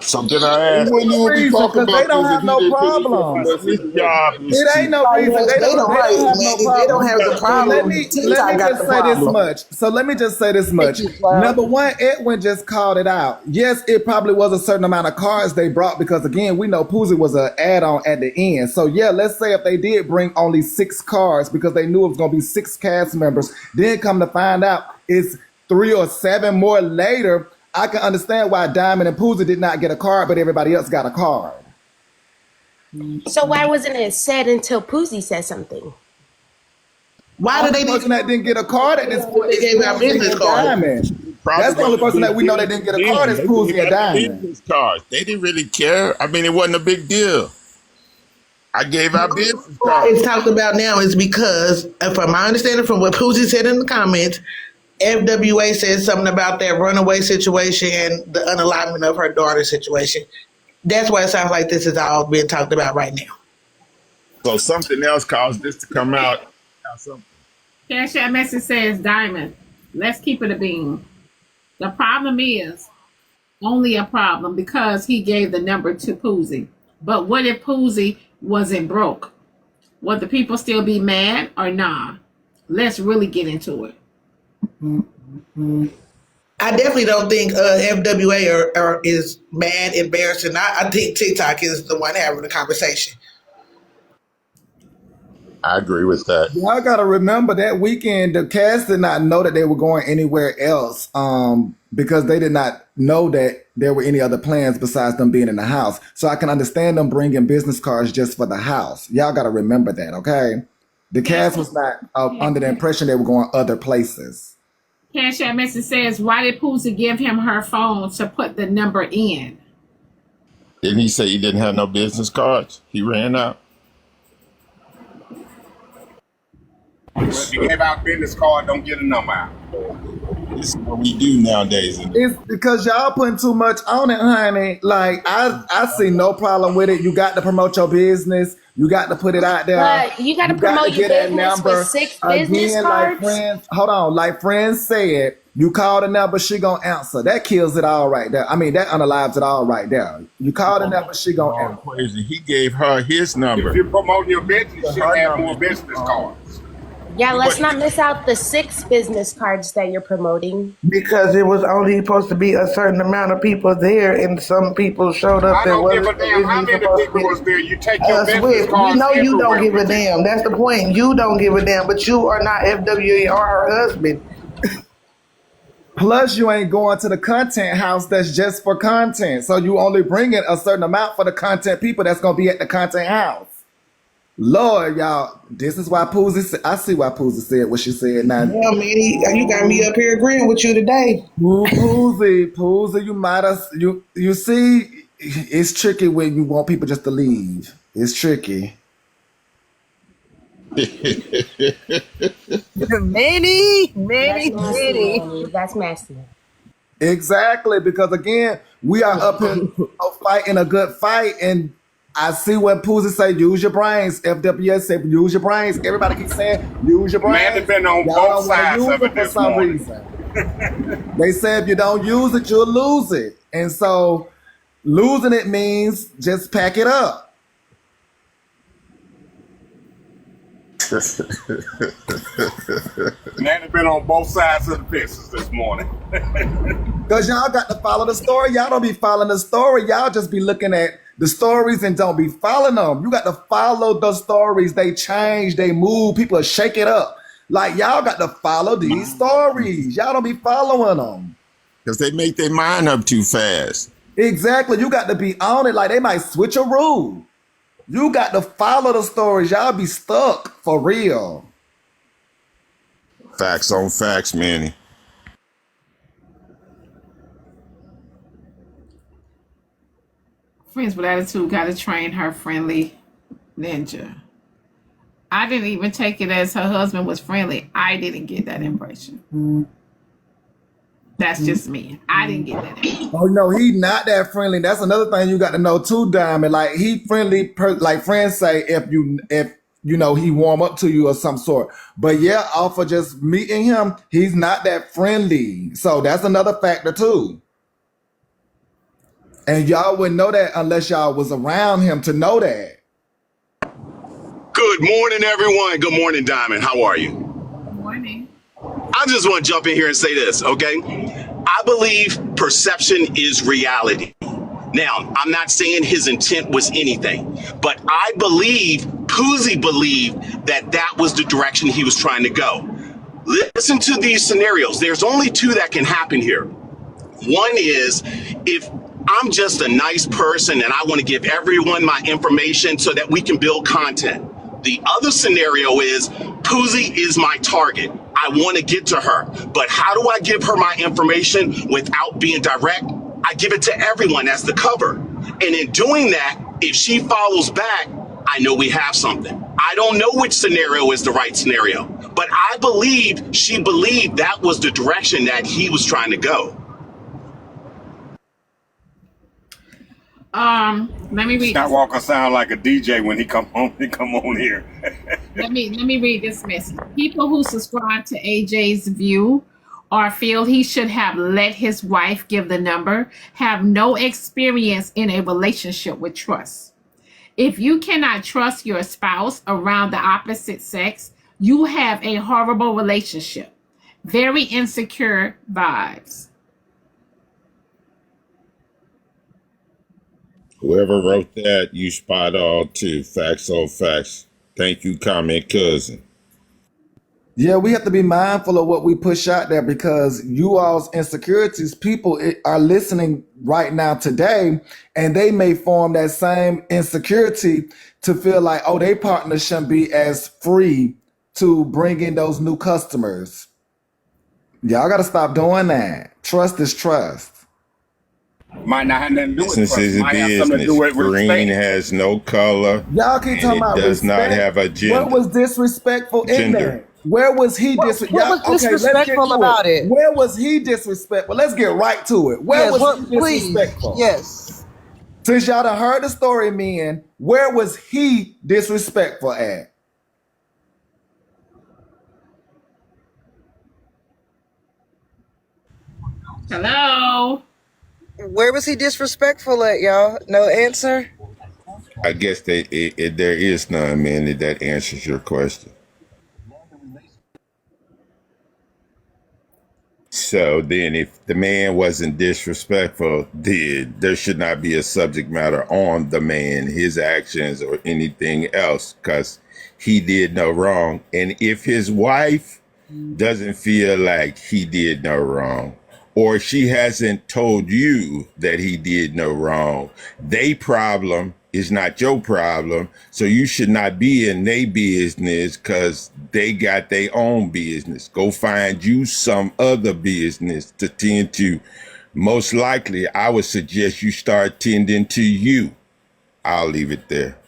Something I asked. When you be talking about they don't have no problem. It ain't no reason. They don't have no problem. They don't have the problem. Let me just say this much. So let me just say this much. Number one, Edwin just called it out. Yes, it probably was a certain amount of cards they brought because again, we know Poosie was an add-on at the end. So yeah, let's say if they did bring only 6 cards because they knew it was going to be 6 cast members, then come to find out it's 3 or 7 more later. I can understand why Diamond and Poosie did not get a card, but everybody else got a card. So why wasn't it said until Poosie said something? Why did they person that didn't get a card at this point? They gave out business cards. That's the only person that we know that didn't get a card is Poosie and Diamond. Business cards. They didn't really care. I mean, it wasn't a big deal. I gave out business cards. It's talked about now is because, from my understanding, from what Poosie said in the comments, FWA said something about that runaway situation and the unalignment of her daughter's situation. That's why it sounds like this is all being talked about right now. So something else caused this to come out. Cash App message says, Diamond, let's keep it a bean. The problem is only a problem because he gave the number to Poosie. But what if Poosie wasn't broke? Would the people still be mad or nah? Let's really get into it. I definitely don't think FWA is mad, embarrassing. I think TikTok is the one having the conversation. I agree with that. Y'all gotta remember that weekend, the cast did not know that they were going anywhere else because they did not know that there were any other plans besides them being in the house. So I can understand them bringing business cards just for the house. Y'all gotta remember that, okay? The cast was not under the impression they were going other places. Cash App message says, why did Poosie give him her phone to put the number in? Didn't he say he didn't have no business cards? He ran out. If you gave out business card, don't get a number out. This is what we do nowadays. It's because y'all putting too much on it, honey. Like I see no problem with it. You got to promote your business. You got to put it out there. But you got to promote your business with 6 business Again, cards. like friends, hold on. Like friends said, you call the number, she gonna answer. That kills it all right there. I mean, that unalives it all right there. You call the number, she gonna answer. Crazy. He gave her his number. If you're promoting your business, you should have more business cards. Yeah, let's not miss out the 6 business cards that you're promoting. Because it was only supposed to be a certain amount of people there, and some people showed up. I don't give a damn how many people was there. You take your business Swift, cards. we know you don't everywhere give a with you. damn. That's the point. You don't give a damn, but you are not FWA or her husband. Plus, you ain't going to the content house that's just for content. So you only bring in a certain amount for the content people that's going to be at the content house. Lord, y'all, this is why Poozy, I see why Poozy said what she said now. Yeah, man, you got me up here agreeing with you today. Ooh, Poozy, you might have, you see, it's tricky when you want people just to leave. It's tricky. Many. That's messy. Exactly, because again, we are up here fighting a good fight, and I see what Poozy say, use your brains. FWS say, use your brains. Everybody keeps saying, use your brains. Man, it's been on Y'all both don't wanna sides use of it for this some morning. reason. They say if you don't use it, you'll lose it. And so losing it means just pack it up. Man, it's been on both sides of the fences this morning. Because y'all got to follow the story. Y'all don't be following the story. Y'all just be looking at the stories and don't be following them. You got to follow the stories. They change, they move. People shake it up. Like, y'all got to follow these stories. Y'all don't be following them. Because they make their mind up too fast. Exactly. You got to be on it. Like, they might switch a rule. You got to follow the stories. Y'all be stuck for real. Facts on facts, Manny. Friends with attitude got to train her friendly ninja. I didn't even take it as her husband was friendly. I didn't get that impression. That's just me. I didn't get that impression. Oh no, he not that friendly. That's another thing you got to know too, Diamond. Like he friendly, like friends say, if you know he warm up to you or some sort. But yeah, off of just meeting him, he's not that friendly. So that's another factor too. And y'all wouldn't know that unless y'all was around him to know that. Good morning, everyone. Good morning, Diamond. How are you? Good morning. I just want to jump in here and say this, okay? I believe perception is reality. Now, I'm not saying his intent was anything, but I believe Poozy believed that that was the direction he was trying to go. Listen to these scenarios. There's only two that can happen here. One is if I'm just a nice person and I want to give everyone my information so that we can build content. The other scenario is Poozy is my target. I want to get to her, but how do I give her my information without being direct? I give it to everyone as the cover. And in doing that, if she follows back, I know we have something. I don't know which scenario is the right scenario, but I believe she believed that was the direction that he was trying to go. Let me read. Scott Walker sound like a DJ when he come on here. let me read this message. People who subscribe to AJ's view or feel he should have let his wife give the number have no experience in a relationship with trust. If you cannot trust your spouse around the opposite sex, you have a horrible relationship. Very insecure vibes. Whoever wrote that, you spot all too. Facts on facts. Thank you, comment cousin. Yeah, we have to be mindful of what we push out there because you all's insecurities, people are listening right now today, and they may form that same insecurity to feel like, oh, their partner shouldn't be as free to bring in those new customers. Y'all got to stop doing that. Trust is trust. Might not have nothing to do with Business trust. is a Might have something to do with business. Green respect. has no color. Y'all keep talking and about it does respect. not have a gender. What was disrespectful in Gender. that? Where was he What was disrespectful about it? Where was he disrespectful? Let's get right to it. Where was he disrespectful? Please. Yes. Since y'all done heard the story, men, where was he disrespectful at? Hello. Where was he disrespectful at, y'all? No answer? I guess there is none, man, that answers your question. So then if the man wasn't disrespectful, then there should not be a subject matter on the man, his actions, or anything else, because he did no wrong. And if his wife doesn't feel like he did no wrong, or she hasn't told you that he did no wrong, they problem is not your problem. So you should not be in their business because they got their own business. Go find you some other business to tend to. Most likely, I would suggest you start tending to you. I'll leave it there.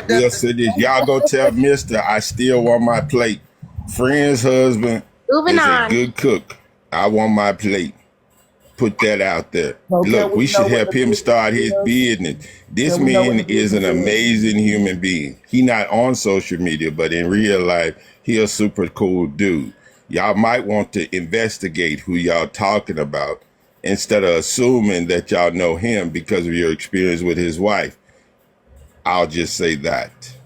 Yes, it is. Y'all go tell Mister I still want my plate. Friend's husband is a good cook. I want my plate. Put that out there. Look, we should help him start his business. This man is an amazing human being. He not on social media, but in real life, he a super cool dude. Y'all might want to investigate who y'all talking about instead of assuming that y'all know him because of your experience with his wife. I'll just say that.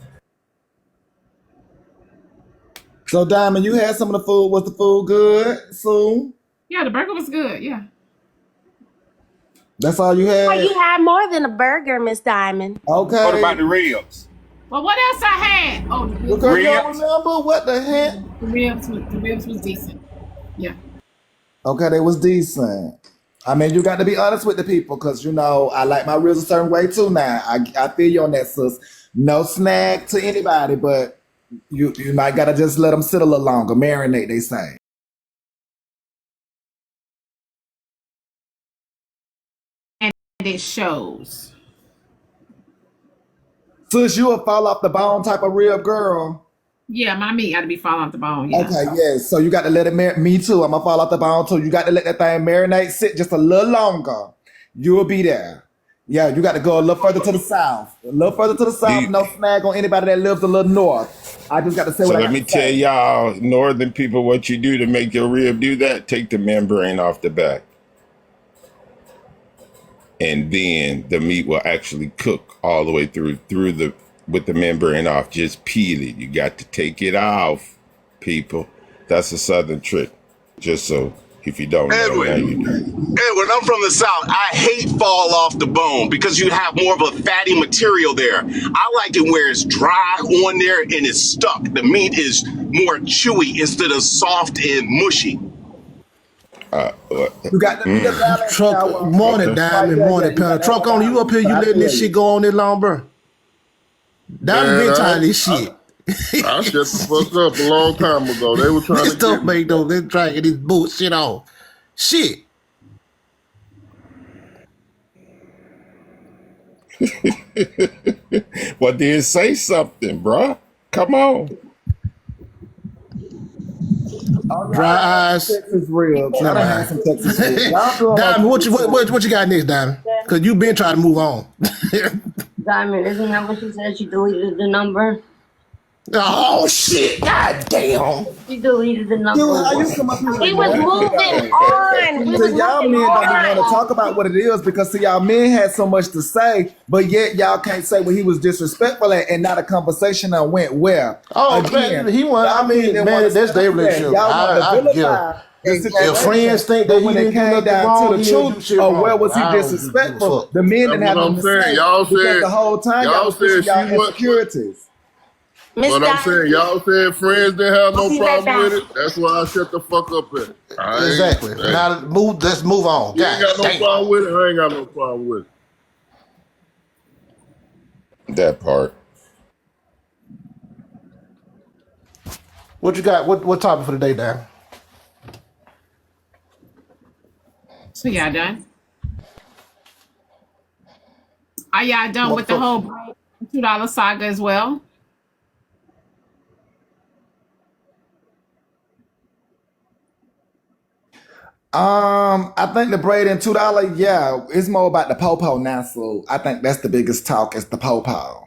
So, Diamond, you had some of the food. Was the food good, Sue? Yeah, the burger was good. Yeah. That's all you had? Oh, you had more than a burger, Miss Diamond. Okay. What about the ribs? Well, what else I had? Oh, the ribs. Because you don't remember what the heck? The ribs was decent. Yeah. Okay, they was decent. I mean, you got to be honest with the people because, you know, I like my ribs a certain way too now. I feel you on that, sis. No snag to anybody, but you might got to just let them sit a little longer. Marinate, they say. And it shows. Sis, you a fall off the bone type of rib girl. Yeah, my meat got to be falling off the bone. Yeah. Okay, yes. So you got to let it marinate. Me too. I'm going to fall off the bone too. You got to let that thing marinate, sit just a little longer. You will be there. Yeah, you got to go a little further to the south. A little further to the south. No snag on anybody that lives a little north. I just got to say what I got to say. So let me tell y'all, northern people, what you do to make your rib do that, take the membrane off the back. And then the meat will actually cook all the way through with the membrane off. Just peel it. You got to take it off, people. That's a southern trick. Just so if you don't know, now you do. Edward, I'm from the South. I hate fall off the bone because you have more of a fatty material there. I like it where it's dry on there and it's stuck. The meat is more chewy instead of soft and mushy. You got the Truck, morning, Diamond, morning, pal. Truck on you up here, you letting this shit go on this long, bro? Diamond been tired of this shit. I shut the fuck up a long time ago. They were trying to get me. Though. They're trying to get this bullshit off. Shit. Well, then say something, bro. Come on. Dry eyes. Texas ribs. I done had some Texas ribs. Diamond, what you got next, Diamond? Because you've been trying to move on. Diamond, isn't that what she said? She deleted the number? Oh, shit. God damn. She deleted the number. He was moving on. So y'all men don't even want to talk about what it is because see, y'all men had so much to say, but yet y'all can't say what he was disrespectful at and not a conversation that went well. Oh, again, man, he won. I mean, man, that's their relationship. I get if friends think that when it came down to the truth, or where was he disrespectful? The men didn't have nothing to say. Y'all said the whole time y'all said y'all insecurities. But I'm saying, y'all said friends didn't have no problem with it. That's why I shut the fuck up at it. Exactly. Now let's move on. You ain't got no problem with it. I ain't got no problem with it. That part. What you got? What topic for the day, Dan? So y'all done? Are y'all done with the whole $2 saga as well? I think the braid and $2, yeah, it's more about the popo now. So I think that's the biggest talk is the popo.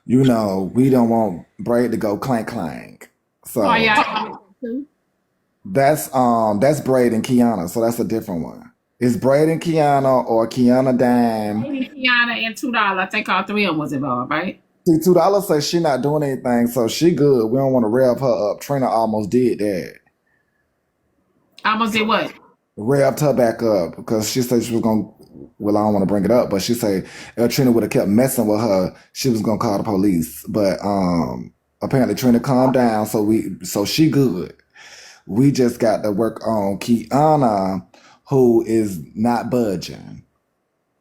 You know, we don't want braid to go clank clank. So that's Braid and Kiana. So that's a different one. It's Braid and Kiana or Kiana Dime. Kiana and $2. I think all three of them was involved, right? See, $2 says she not doing anything, so she good. We don't want to rev her up. Trina almost did that. Almost did what? Revved her back up because she said she was going to, well, I don't want to bring it up, but she said if Trina would have kept messing with her, she was going to call the police. But apparently Trina calmed down, so she good. We just got to work on Kiana, who is not budging.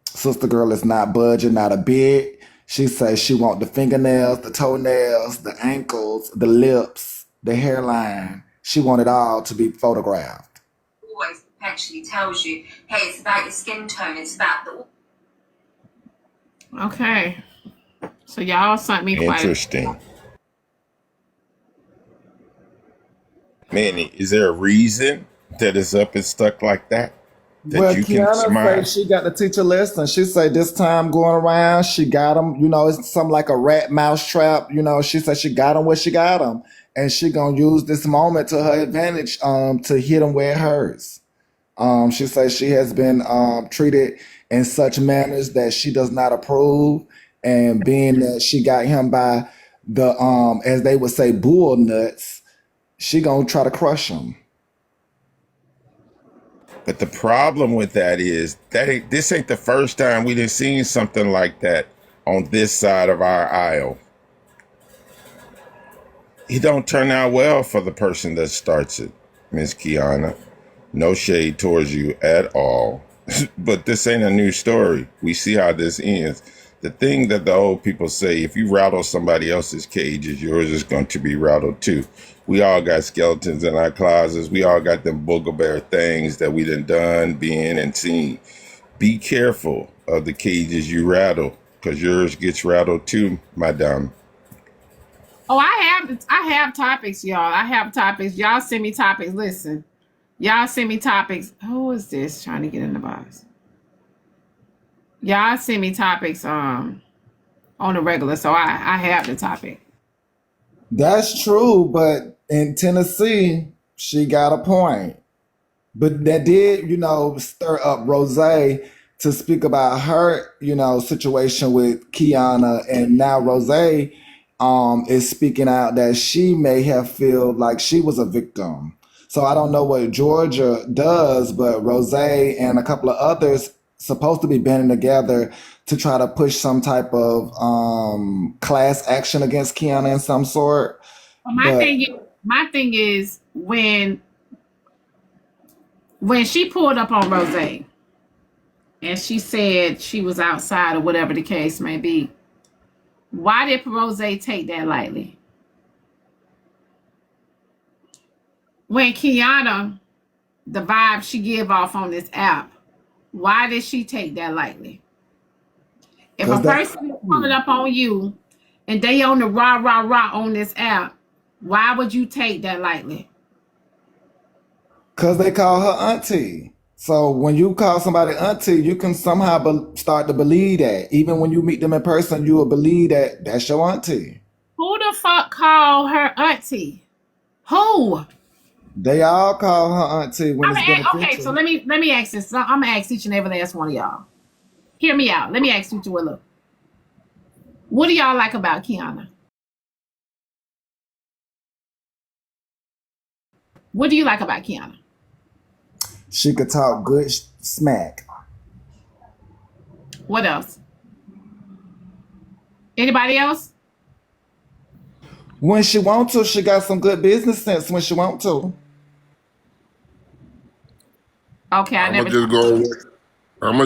Sister girl is not budging, not a bit. She says she want the fingernails, the toenails, the ankles, the lips, the hairline. She want it all to be photographed. Always actually tells you, hey, it's about your skin tone, it's about the... Okay. So y'all sent me quite interesting. Manny, is there a reason that it's up and stuck like that? Well, Kiana said she got to teach a lesson. She said this time going around, she got him, you know, it's something like a rat mouse trap. You know, she said she got him where she got him. And she going to use this moment to her advantage to hit him where it hurts. She says she has been treated in such manners that she does not approve. And being that she got him by the, as they would say, bull nuts, she going to try to crush him. But the problem with that is that this ain't the first time we done seen something like that on this side of our aisle. It don't turn out well for the person that starts it, Miss Kiana. No shade towards you at all. But this ain't a new story. We see how this ends. The thing that the old people say, if you rattle somebody else's cages, yours is going to be rattled too. We all got skeletons in our closets. We all got them booger bear things that we done, been, and seen. Be careful of the cages you rattle, because yours gets rattled too, madame. Oh, I have topics, y'all. I have topics. Y'all send me topics. Listen. Y'all send me topics. Who is this trying to get in the box? Y'all send me topics on the regular, so I have the topic. That's true, but in Tennessee, she got a point. But that did, you know, stir up Rose to speak about her, you know, situation with Kiana, and now Rose is speaking out that she may have felt like she was a victim. So I don't know what Georgia does, but Rose and a couple of others supposed to be banding together to try to push some type of class action against Kiana in some sort. Well, my thing is when she pulled up on Rose and she said she was outside or whatever the case may be, why did Rose take that lightly? When Kiana, the vibe she give off on this app, why did she take that lightly? If a person is pulling up on you and they on the rah on this app, why would you take that lightly? Because they call her auntie. So when you call somebody auntie, you can somehow start to believe that. Even when you meet them in person, you will believe that that's your auntie. Who the fuck called her auntie? Who? They all call her auntie when it's beneficial. Okay, so let me ask this. I'm gonna ask each and every last one of y'all. Hear me out. Let me ask you to a look. What do y'all like about Kiana? What do you like about Kiana? She could talk good smack. What else? Anybody else? When she want to, she got some good business sense when she want to. Okay, I'm gonna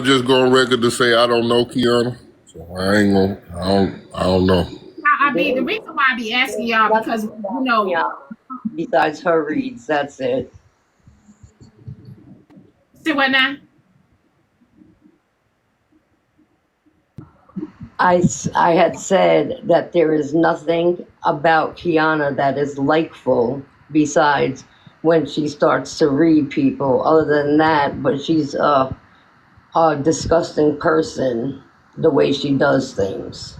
just go on record to say I don't know Kiana, so I don't know. I mean, the reason why I be asking y'all because you know besides her reads. That's it. See what now? I had said that there is nothing about Kiana that is likeful besides when she starts to read people. Other than that, but she's a disgusting person the way she does things.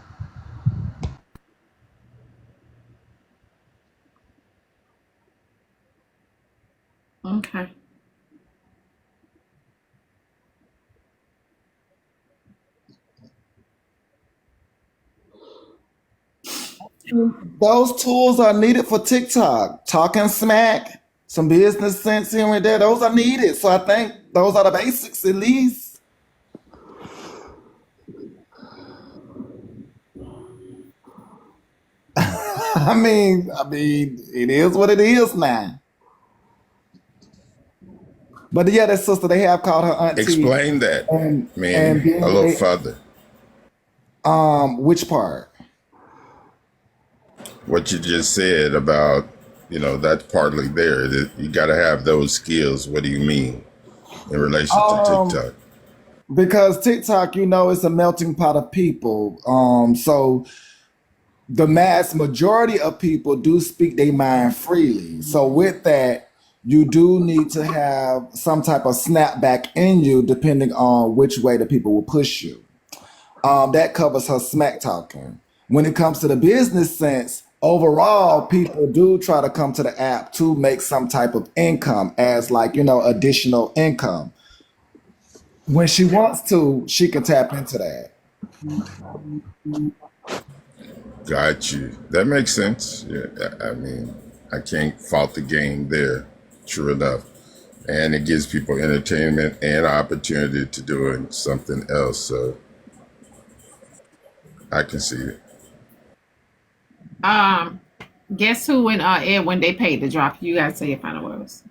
Okay. Those tools are needed for TikTok. Talking smack, some business sense here and there. Those are needed. So I think those are the basics at least. I mean, it is what it is now. But yeah, that sister, they have called her auntie. Explain that, man, a little further. Which part? What you just said about, that's partly there. You got to have those skills. What do you mean in relation to TikTok? Because TikTok, it's a melting pot of people. So the mass majority of people do speak their mind freely. So with that, you do need to have some type of snapback in you, depending on which way the people will push you. That covers her smack talking. When it comes to the business sense, overall, people do try to come to the app to make some type of income as additional income. When she wants to, she can tap into that. Got you. That makes sense. Yeah, I mean, I can't fault the game there. True enough. And it gives people entertainment and opportunity to doing something else. So I can see it. Guess who and Ed when they paid the drop? You gotta say your final words.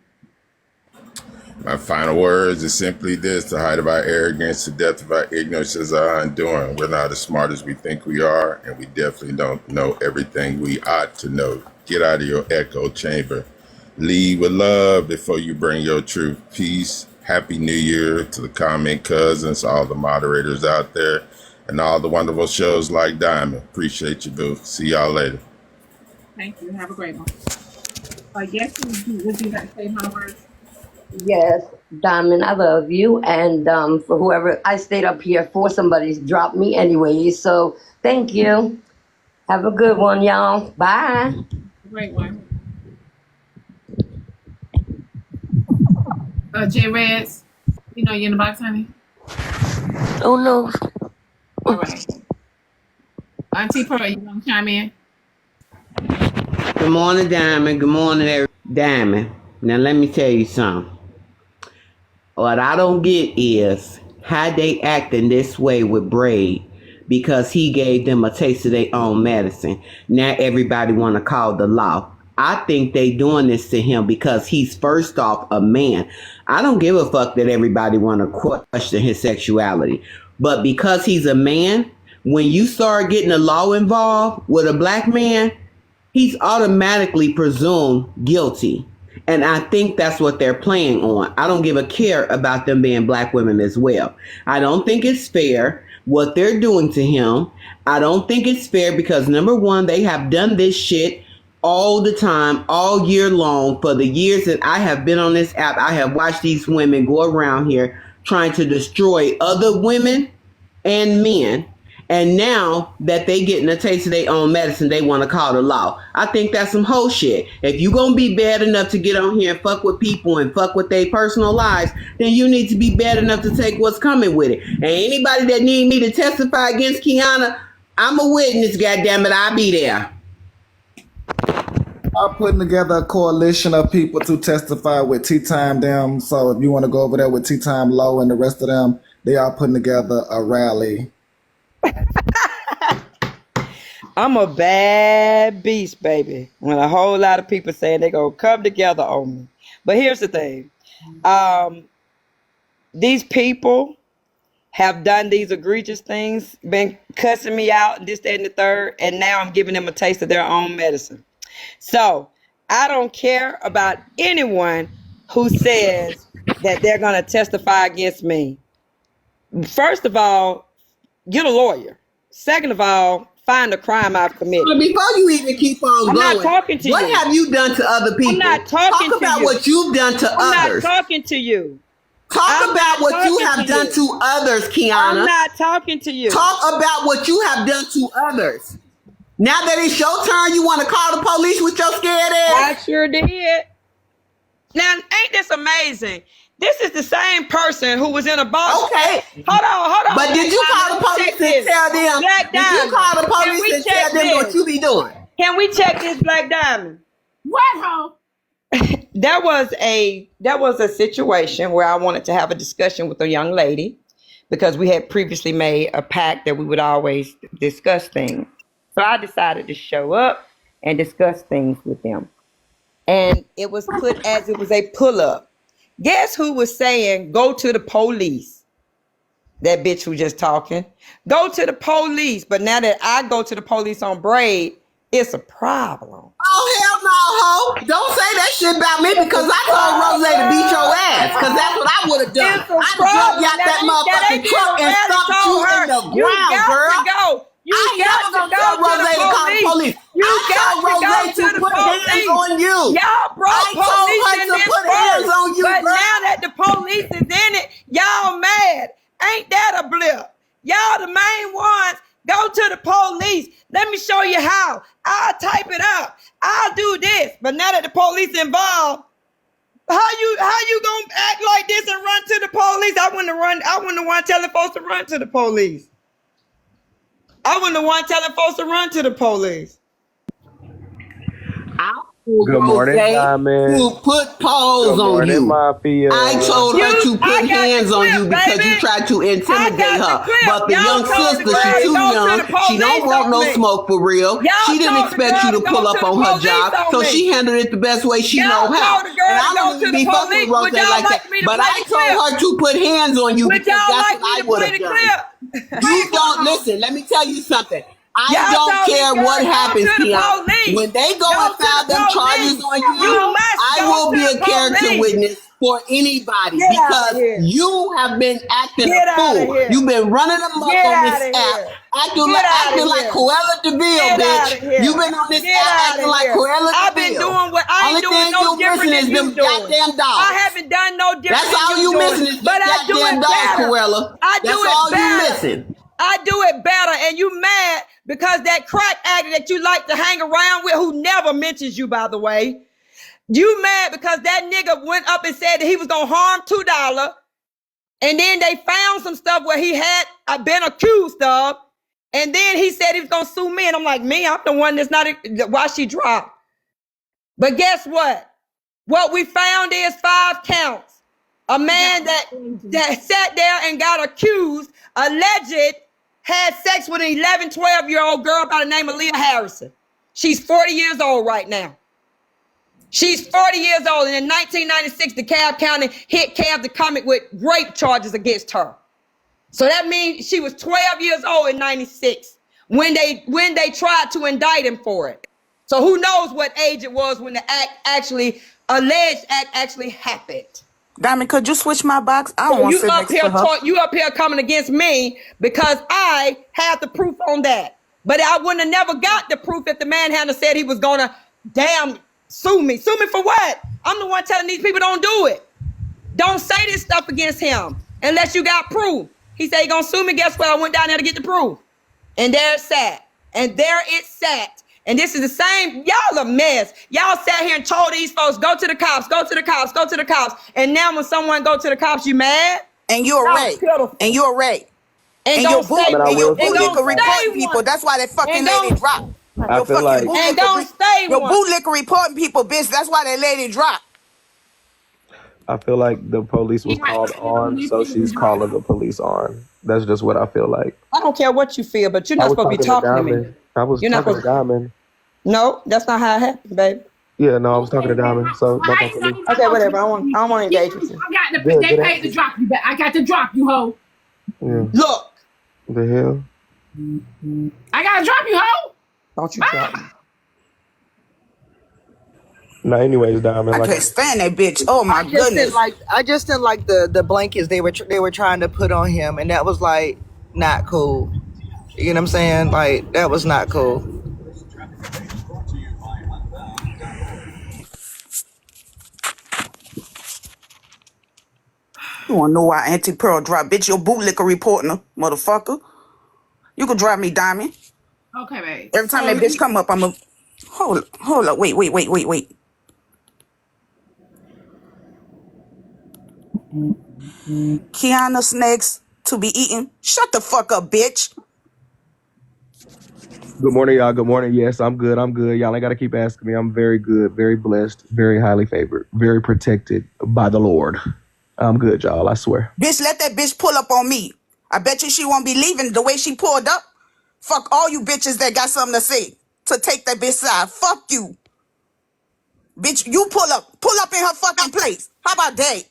My final words is simply this: the height of our arrogance, the depth of our ignorance is our undoing. We're not as smart as we think we are, and we definitely don't know everything we ought to know. Get out of your echo chamber. Lead with love before you bring your truth. Peace. Happy New Year to the comment cousins, all the moderators out there, and all the wonderful shows like Diamond. Appreciate you, boo. See y'all later. Thank you. Have a great one. Yes, would you like to say my words? Yes, Diamond, I love you. And for whoever, I stayed up here for somebody's dropped me anyway. So thank you. Have a good one, y'all. Bye. Great one. J Reds, you in the box, honey? Oh, no. All right. Auntie Pearl, you want to chime in? Good morning, Diamond. Good morning, everybody. Diamond. Now, let me tell you something. What I don't get is how they acting this way with Braid because he gave them a taste of their own medicine. Now everybody want to call the law. I think they doing this to him because he's first off a man. I don't give a fuck that everybody want to question his sexuality. But because he's a man, when you start getting the law involved with a black man, he's automatically presumed guilty. And I think that's what they're playing on. I don't give a care about them being black women as well. I don't think it's fair what they're doing to him. I don't think it's fair because, number one, they have done this shit all the time, all year long. For the years that I have been on this app, I have watched these women go around here trying to destroy other women and men. And now that they getting a taste of their own medicine, they want to call the law. I think that's some whole shit. If you going to be bad enough to get on here and fuck with people and fuck with their personal lives, then you need to be bad enough to take what's coming with it. And anybody that need me to testify against Kiana, I'm a witness, goddammit. I'll be there. I'm putting together a coalition of people to testify with Tea Time them. So if you want to go over there with Tea Time Low and the rest of them, they are putting together a rally. I'm a bad beast, baby. When a whole lot of people saying they gonna come together on me. But here's the thing. These people have done these egregious things, been cussing me out and this, that, and the third, and now I'm giving them a taste of their own medicine. So I don't care about anyone who says that they're going to testify against me. First of all, get a lawyer. Second of all, find a crime I've committed. But before you even keep on I'm going, not talking to what you. have you done to other people? I'm not talking Talk to about you. what you've done to others. I'm not talking to you. Talk about what you have done to others, Kiana. I'm not talking to you. Talk about what you have done to others. Now that it's your turn, you want to call the police with your scared ass? I sure did. Now, ain't this amazing? This is the same person who was in a box. Okay. Hold on. But did you call the police and tell them? Did you call the police and tell them what you be doing? Can we check this, Black Diamond? What, ho? That was a situation where I wanted to have a discussion with a young lady because we had previously made a pact that we would always discuss things. So I decided to show up and discuss things with them. And it was put as it was a pull-up. Guess who was saying, go to the police? That bitch who just talking. Go to the police. But now that I go to the police on Braid, it's a problem. Oh, hell no, ho. Don't say that shit about me because I told Rose to beat your ass because that's what I would have done. I'd have got that motherfucking truck and stumped you in the ground, girl. You got to go to the police. You got to go to the police. On you. Y'all brought police in this hands on you, but girl. now that the police is in it, y'all mad. Ain't that a blip? Y'all the main ones. Go to the police. Let me show you how. I'll type it up. I'll do this. But now that the police involved, how you gonna act like this and run to the police? I wouldn't want telling folks to run to the police. I wouldn't want telling folks to run to the police. Good morning, Diamond. To put paws on you. Mafia. I told her to put hands on you because you tried to intimidate her. But the young sister, she's too young. She don't want no smoke for real. She didn't expect you to pull up on her job. So she handled it the best way she know how. And I don't even be fucking with Rose like that. But I told her to put hands on you because that's what I would have done. You don't listen. Let me tell you something. I don't care what happens, Kiana. When they go and file them charges on you, I will be a character witness for anybody because you have been acting a fool. You've been running amok on this app, acting like Cruella de Vil, bitch. You've been on this app acting like Cruella de Vil. I've been doing what I ain't doing no different than you doing. Goddamn dogs. I haven't done no different. That's all you missing is but I do it better. Cruella. That's all you missing. I do it better, and you mad because that crack addict that you like to hang around with, who never mentions you, by the way, you mad because that nigga went up and said that he was gonna harm $2, and then they found some stuff where he had been accused of, and then he said he was gonna sue me, and I'm like, me, I'm the one that's not why she dropped. But guess what? What we found is 5 counts. A man that sat there and got accused, alleged, had sex with an 11, 12-year-old girl by the name of Leah Harrison. She's 40 years old right now. She's 40 years old. And in 1996, DeKalb County hit Cab the Comic with rape charges against her. So that means she was 12 years old in 96 when they tried to indict him for it. So who knows what age it was when the alleged act actually happened. Diamond, could you switch my box? I don't want to sit next to her. You up here coming against me because I have the proof on that. But I wouldn't have never got the proof if the man hadn't said he was going to sue me. Sue me for what? I'm the one telling these people don't do it. Don't say this stuff against him unless you got proof. He said he going to sue me. Guess what? I went down there to get the proof. And there it sat. And this is the same. Y'all a mess. Y'all sat here and told these folks, go to the cops, go to the cops, go to the cops. And now when someone go to the cops, you mad? And you're a rape. And you're a rape. And your boo liquor reporting people. That's why that fucking lady dropped. I feel like your boo liquor reporting people, bitch. That's why that lady dropped. I feel like the police was called on, so she's calling the police on. That's just what I feel like. I don't care what you feel, but you're not supposed to be talking to me. I was talking to Diamond. No, that's not how it happened, baby. Yeah, no, I was talking to Diamond. So okay, whatever. I don't want to engage with you. They paid to drop you back. I got to drop you, ho. Yeah. Look. The hell? I gotta drop you, ho. Don't you drop me. No, anyways, Diamond. I can't stand that bitch. Oh my goodness. I just didn't like the blankets they were trying to put on him, and that was like not cool. You know what I'm saying? Like that was not cool. You wanna know why Auntie Pearl dropped? Bitch, your bootlicker reporting her, motherfucker. You could drive me, Diamond. Okay, babe. Every time that bitch come up, I'm a hold up, wait. Kiana snakes to be eaten. Shut the fuck up, bitch. Good morning, y'all. Good morning. Yes, I'm good. Y'all ain't got to keep asking me. I'm very good, very blessed, very highly favored, very protected by the Lord. I'm good, y'all. I swear. Bitch, let that bitch pull up on me. I bet you she won't be leaving the way she pulled up. Fuck all you bitches that got something to say to take that bitch side. Fuck you. Bitch, you pull up in her fucking place. How about that?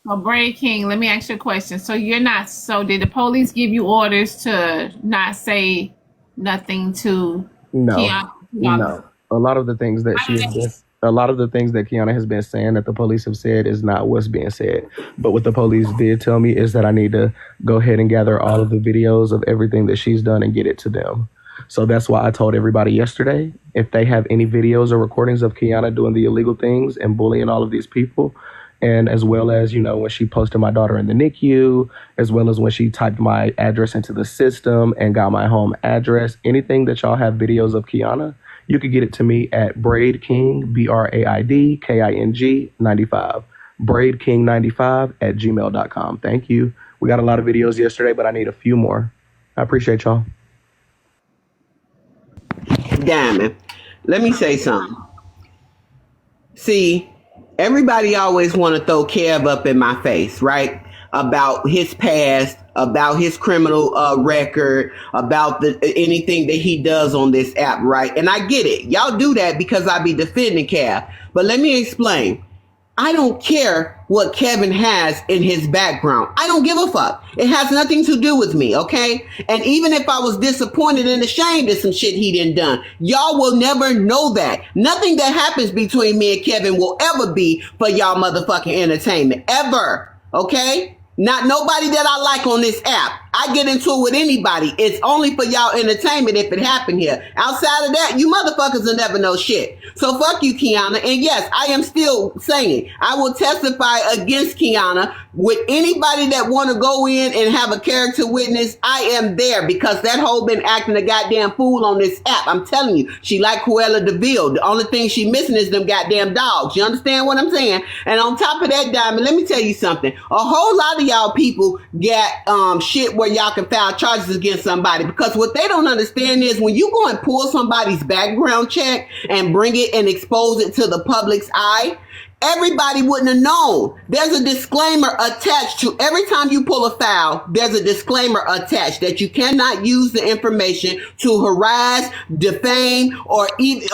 Well, Braid King, let me ask you a question. So did the police give you orders to not say nothing to Kiana? No. A lot of the things that Kiana has been saying that the police have said is not what's being said. But what the police did tell me is that I need to go ahead and gather all of the videos of everything that she's done and get it to them. So that's why I told everybody yesterday, if they have any videos or recordings of Kiana doing the illegal things and bullying all of these people, and as well as, when she posted my daughter in the NICU, as well as when she typed my address into the system and got my home address, anything that y'all have videos of Kiana, you can get it to me at Braid King, BraidKing 95, BraidKing95 @gmail.com. Thank you. We got a lot of videos yesterday, but I need a few more. I appreciate y'all. Diamond, let me say something. See, everybody always want to throw Kev up in my face, right? About his past, about his criminal record, about anything that he does on this app, right? And I get it. Y'all do that because I be defending Kev. But let me explain. I don't care what Kevin has in his background. I don't give a fuck. It has nothing to do with me, okay? And even if I was disappointed and ashamed of some shit he done done, y'all will never know that. Nothing that happens between me and Kevin will ever be for y'all motherfucking entertainment. Ever, okay? Not nobody that I like on this app. I get into it with anybody. It's only for y'all entertainment if it happened here. Outside of that, you motherfuckers will never know shit. So fuck you, Kiana. And yes, I am still saying I will testify against Kiana with anybody that want to go in and have a character witness. I am there because that hoe been acting a goddamn fool on this app. I'm telling you, she like Cruella DeVille. The only thing she missing is them goddamn dogs. You understand what I'm saying? And on top of that, Diamond, let me tell you something. A whole lot of y'all people got shit where y'all can file charges against somebody, because what they don't understand is when you go and pull somebody's background check and bring it and expose it to the public's eye, everybody wouldn't have known. There's a disclaimer attached to every time you pull a file. There's a disclaimer attached that you cannot use the information to harass, defame, or even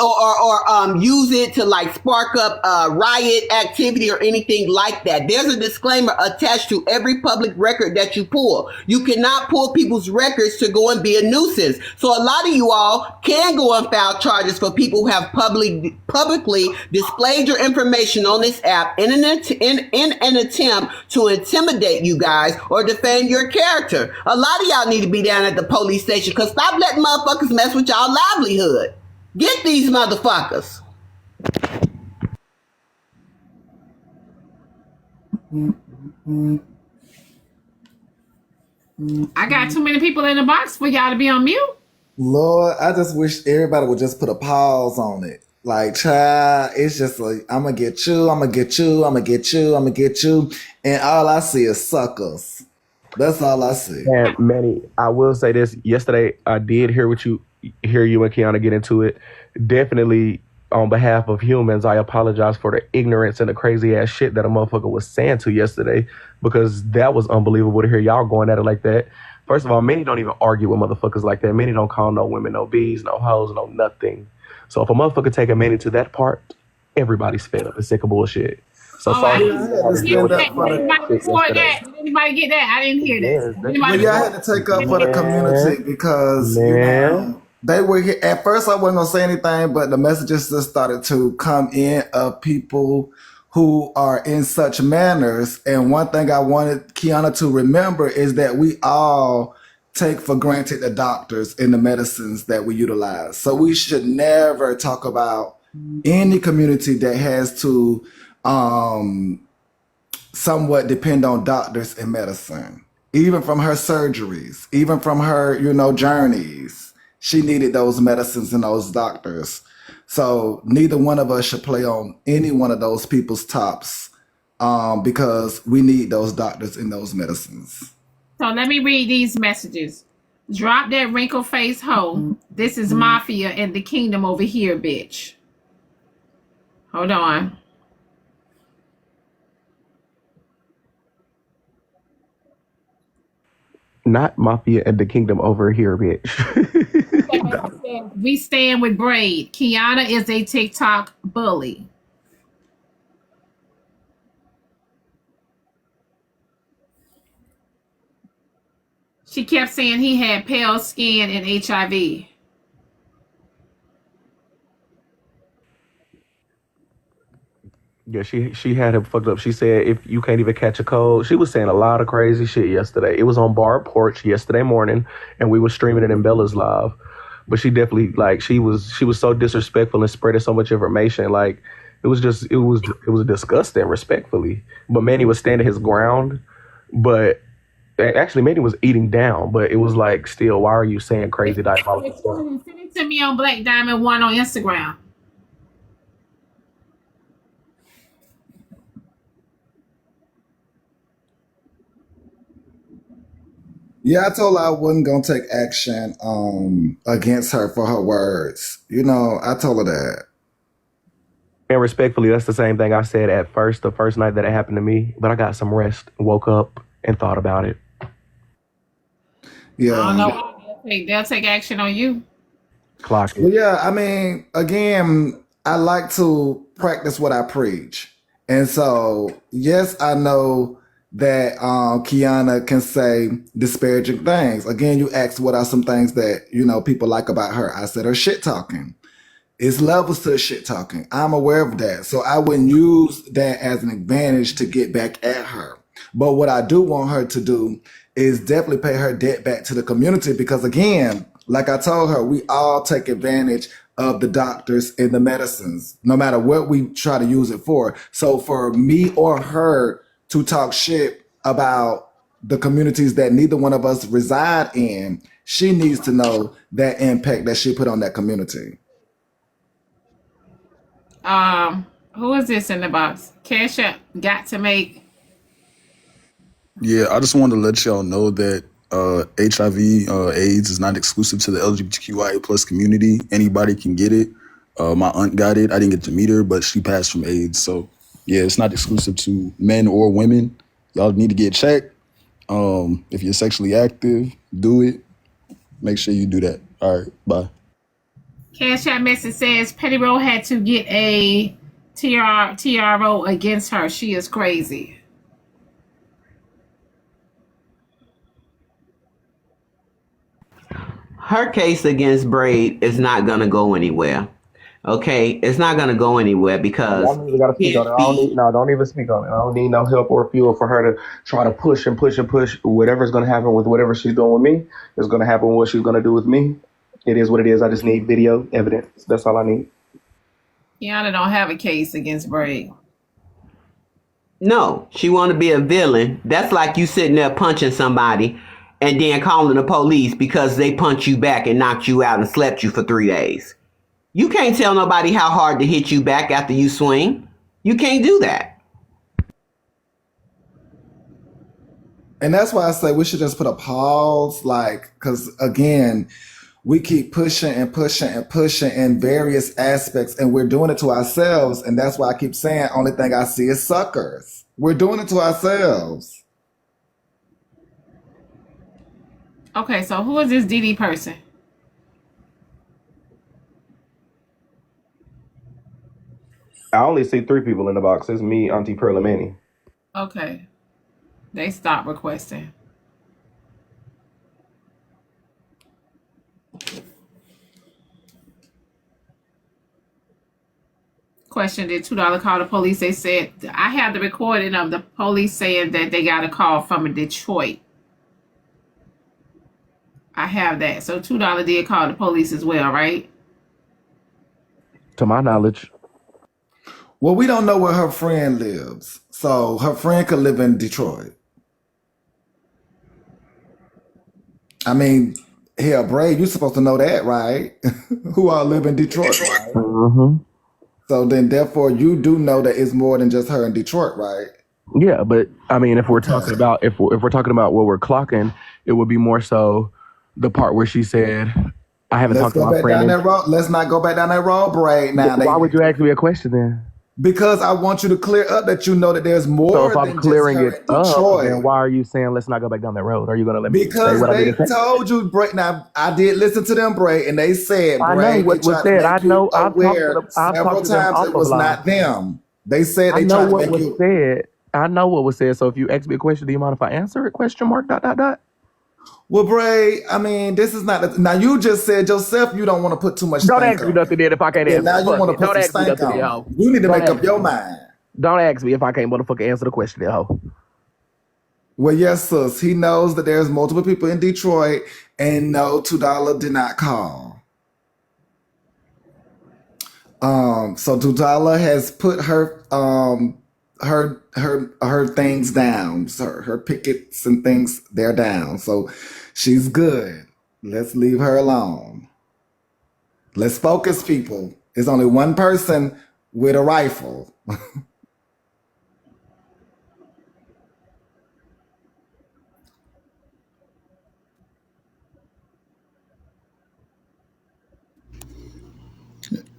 use it to like spark up riot activity or anything like that. There's a disclaimer attached to every public record that you pull. You cannot pull people's records to go and be a nuisance. So a lot of you all can go and file charges for people who have publicly displayed your information on this app in an attempt to intimidate you guys or defame your character. A lot of y'all need to be down at the police station, because stop letting motherfuckers mess with y'all livelihood. Get these motherfuckers. I got too many people in the box for y'all to be on mute. Lord, I just wish everybody would just put a pause on it. Like, child, it's just like, I'm gonna get you, I'm gonna get you, I'm gonna get you, I'm gonna get you. And all I see is suckers. That's all I see. And Manny, I will say this. Yesterday, I did hear you and Kiana get into it. Definitely, on behalf of humans, I apologize for the ignorance and the crazy ass shit that a motherfucker was saying to yesterday, because that was unbelievable to hear y'all going at it like that. First of all, many don't even argue with motherfuckers like that. Many don't call no women no bees, no hoes, no nothing. So if a motherfucker take a minute to that part, everybody's fed up and sick of bullshit. So sorry. Did anybody get that? I didn't hear that. Y'all had to take up for the community because, They were here. At first, I wasn't gonna say anything, but the messages just started to come in of people who are in such manners. And one thing I wanted Kiana to remember is that we all take for granted the doctors and the medicines that we utilize. So we should never talk about any community that has to somewhat depend on doctors and medicine. Even from her surgeries, even from her, journeys, she needed those medicines and those doctors. So neither one of us should play on any one of those people's tops because we need those doctors and those medicines. So let me read these messages. Drop that wrinkle face hoe. This is Mafia and the Kingdom over here, bitch. Hold on. Not Mafia and the Kingdom over here, bitch. We stand with Braid. Kiana is a TikTok bully. She kept saying he had pale skin and HIV. Yeah, she had him fucked up. She said if you can't even catch a cold, she was saying a lot of crazy shit yesterday. It was on Bar Porch yesterday morning, and we were streaming it in Bella's live. But she definitely she was so disrespectful and spreading so much information. Like it was disgusting, respectfully. But Manny was standing his ground. But actually, Manny was eating down. But it was like, still, why are you saying crazy diabolical stuff? Send it to me on Blaqqdiamond 1 on Instagram. Yeah, I told her I wasn't gonna take action against her for her words. I told her that. And respectfully, that's the same thing I said the first night that it happened to me. But I got some rest, woke up, and thought about it. Yeah. I don't know. They'll take action on you. Clock it. Well, yeah, I mean, again, I like to practice what I preach. And so, yes, I know that Kiana can say disparaging things. Again, you asked what are some things that, people like about her. I said her shit talking. It's levels to the shit talking. I'm aware of that. So I wouldn't use that as an advantage to get back at her. But what I do want her to do is definitely pay her debt back to the community because, again, like I told her, we all take advantage of the doctors and the medicines, no matter what we try to use it for. So for me or her to talk shit about the communities that neither one of us reside in, she needs to know that impact that she put on that community. Who is this in the box? Kesha got to make. Yeah, I just wanted to let y'all know that HIV, AIDS is not exclusive to the LGBTQIA plus community. Anybody can get it. My aunt got it. I didn't get to meet her, but she passed from AIDS. So yeah, it's not exclusive to men or women. Y'all need to get checked. If you're sexually active, do it. Make sure you do that. All right, bye. Cash App message says Petty Roll had to get a TRO against her. She is crazy. Her case against Braid is not going to go anywhere. Okay? It's not going to go anywhere because... I don't even gotta speak on it. Don't even speak on it. I don't need no help or fuel for her to try to push and push and push. Whatever's going to happen with whatever she's doing with me is going to happen with what she's going to do with me. It is what it is. I just need video evidence. That's all I need. Kiana don't have a case against Braid. No, she want to be a villain. That's like you sitting there punching somebody and then calling the police because they punched you back and knocked you out and slept you for 3 days. You can't tell nobody how hard to hit you back after you swing. You can't do that. And that's why I say we should just put a pause, because again, we keep pushing and pushing and pushing in various aspects, and we're doing it to ourselves. And that's why I keep saying, only thing I see is suckers. We're doing it to ourselves. Okay, so who is this DD person? I only see 3 people in the box. It's me, Auntie Pearl, and Manny. Okay. They stopped requesting. question, did $2 call the police? They said, I have the recording of the police saying that they got a call from Detroit. I have that. So $2 did call the police as well, right? To my knowledge. Well, we don't know where her friend lives. So her friend could live in Detroit. I mean, hell, Bray, you're supposed to know that, right? Who all live in Detroit, right? Mm-hmm. So then, therefore, you do know that it's more than just her in Detroit, right? Yeah, but I mean, if we're talking about if we're talking about what we're clocking, it would be more so the part where she said, "I haven't Let's talked to go my back friend." down that road. Let's not go back down that road, Bray. Now, Why would you ask me a question then? Because I want you to clear up that you know that there's more So if I'm than clearing just her it in up, Detroit. then why are you saying let's not go back down that road? Are you going to let me say Because what I they need to say? told you, Bray. Now, I did listen to them, Bray, and they said, I Bray, know what they was tried to said. I make you know I've aware talked several to them times off it of was line. not them. They said I they know tried to what make was you. said. I know what was said. So if you ask me a question, do you mind if I answer it? Question mark, dot, dot, dot. Well, Bray, I mean, this is not. Now, you just said yourself you don't want to put too much Don't stank ask me on nothing it. then if I can't Yeah, answer now it. you Fuck want to it. put Don't some ask me stank nothing then, on ho. it. You need to Don't make ask up your me. mind. Don't ask me if I can't motherfucking answer the question then, ho. Well, yes, sis. He knows that there's multiple people in Detroit, and no, $2 did not call. So $2 has put her things down. So her pickets and things, they're down. So she's good. Let's leave her alone. Let's focus, people. There's only one person with a rifle.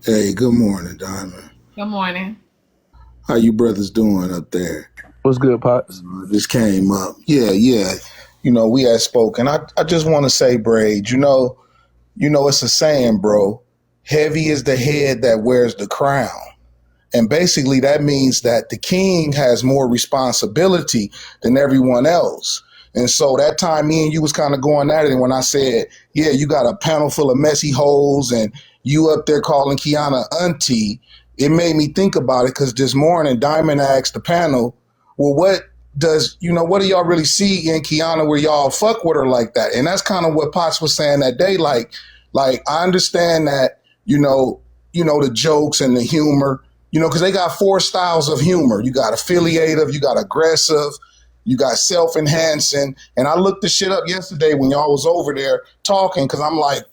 Hey, good morning, Diamond. Good morning. How you brothers doing up there? What's good, Pops? Just came up. Yeah. You know, we had spoken. I just want to say, Braid, you know, it's a saying, bro. Heavy is the head that wears the crown. And basically that means that the king has more responsibility than everyone else. And so that time me and you was kind of going at it. And when I said, yeah, you got a panel full of messy holes and you up there calling Kiana auntie, it made me think about it because this morning Diamond asked the panel, well, what do y'all really see in Kiana where y'all fuck with her like that? And that's kind of what Potts was saying that day. Like I understand that, the jokes and the humor, because they got 4 styles of humor. You got affiliative, you got aggressive, you got self-enhancing. And I looked this shit up yesterday when y'all was over there talking, because I'm like,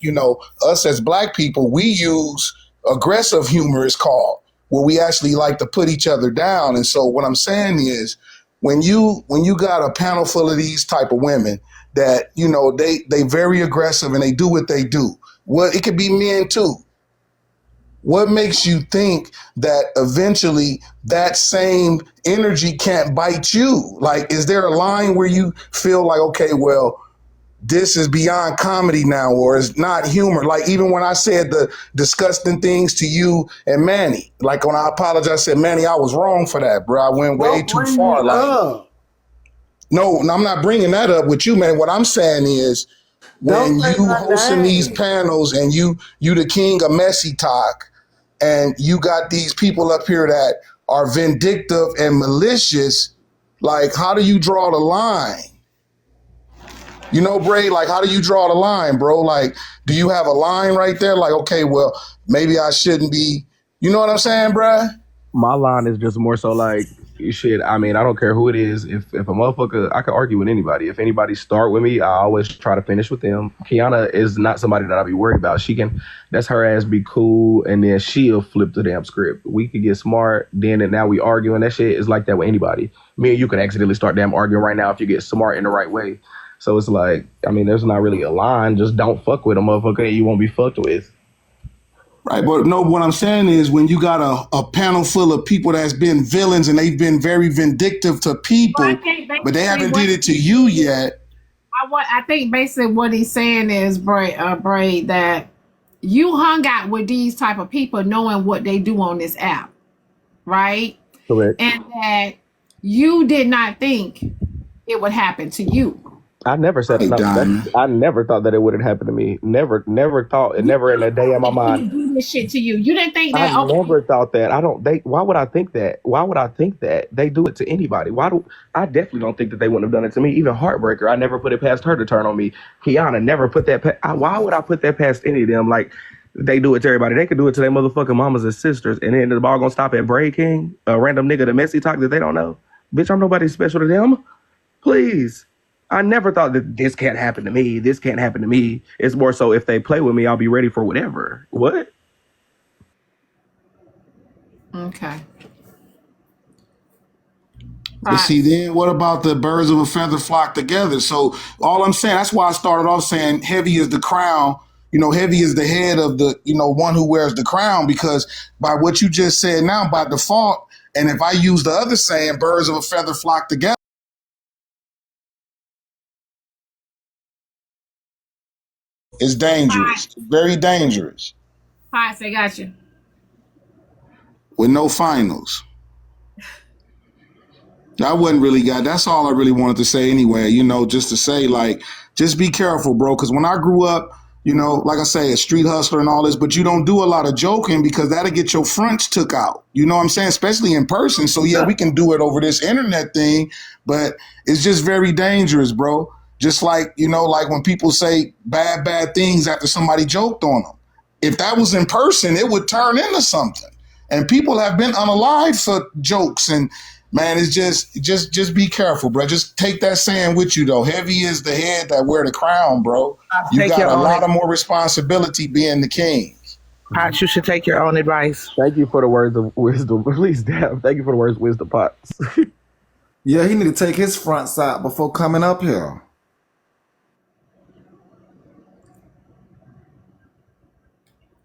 us as black people, we use aggressive humor, is called, where we actually like to put each other down. And so what I'm saying is, when you got a panel full of these type of women that, they very aggressive and they do what they do. Well, it could be men too. What makes you think that eventually that same energy can't bite you? Like, is there a line where you feel like, okay, well, this is beyond comedy now, or it's not humor? Like, even when I said the disgusting things to you and Manny, like when I apologized, I said, Manny, I was wrong for that, bro. I went way too far. Like, no, I'm not bringing that up with you, man. What I'm saying is, when you hosting these panels and you the king of messy talk, and you got these people up here that are vindictive and malicious, like, how do you draw the line? Bray, like, how do you draw the line, bro? Like, do you have a line right there? Like, okay, well, maybe I shouldn't be, you know what I'm saying, bruh? My line is just more so like, shit, I mean, I don't care who it is. If a motherfucker, I can argue with anybody. If anybody start with me, I always try to finish with them. Kiana is not somebody that I'll be worried about. That's her ass be cool, and then she'll flip the damn script. We could get smart, then and now we arguing. That shit is like that with anybody. Me and you could accidentally start damn arguing right now if you get smart in the right way. So it's like, I mean, there's not really a line. Just don't fuck with a motherfucker that you won't be fucked with. Right, but no, what I'm saying is, when you got a panel full of people that's been villains and they've been very vindictive to people, but they haven't did it to you yet. I think basically what he's saying is, Bray, that you hung out with these type of people knowing what they do on this app, right? Correct. And that you did not think it would happen to you. I never said I never thought that it wouldn't happen to me. Never thought it. Never in a day of my mind do this shit to you. You didn't think that? I Okay. never thought that. Why would I think that? Why would I think that? They do it to anybody. I definitely don't think that they wouldn't have done it to me. Even Heartbreaker, I never put it past her to turn on me. Kiana never put that why would I put that past any of them? Like, they do it to everybody. They could do it to their motherfucking mamas and sisters. And then the ball gonna stop at Bray King, a random nigga, the messy talk that they don't know. Bitch, I'm nobody special to them. Please. I never thought that this can't happen to me. This can't happen to me. It's more so if they play with me, I'll be ready for whatever. What? Okay. But see, then what about the birds of a feather flock together? So all I'm saying, that's why I started off saying heavy is the crown. Heavy is the head of the, one who wears the crown, because by what you just said now, by default, and if I use the other saying, birds of a feather flock together, it's dangerous. It's very dangerous. Hi, I got you. With no finals. I wasn't really that's all I really wanted to say anyway, just to say, like, just be careful, bro. Because when I grew up, like I say, a street hustler and all this, but you don't do a lot of joking because that'll get your fronts took out. You know what I'm saying? Especially in person. So yeah, we can do it over this internet thing, but it's just very dangerous, bro. Just like, like when people say bad things after somebody joked on them. If that was in person, it would turn into something. And people have been unalived for jokes. And man, it's just be careful, bro. Just take that saying with you, though. Heavy is the head that wear the crown, bro. You got a lot of more responsibility being the king. Pots, you should take your own advice. Thank you for the words of wisdom. Please, damn. Thank you for the words of wisdom, Pots. Yeah, he need to take his front side before coming up here.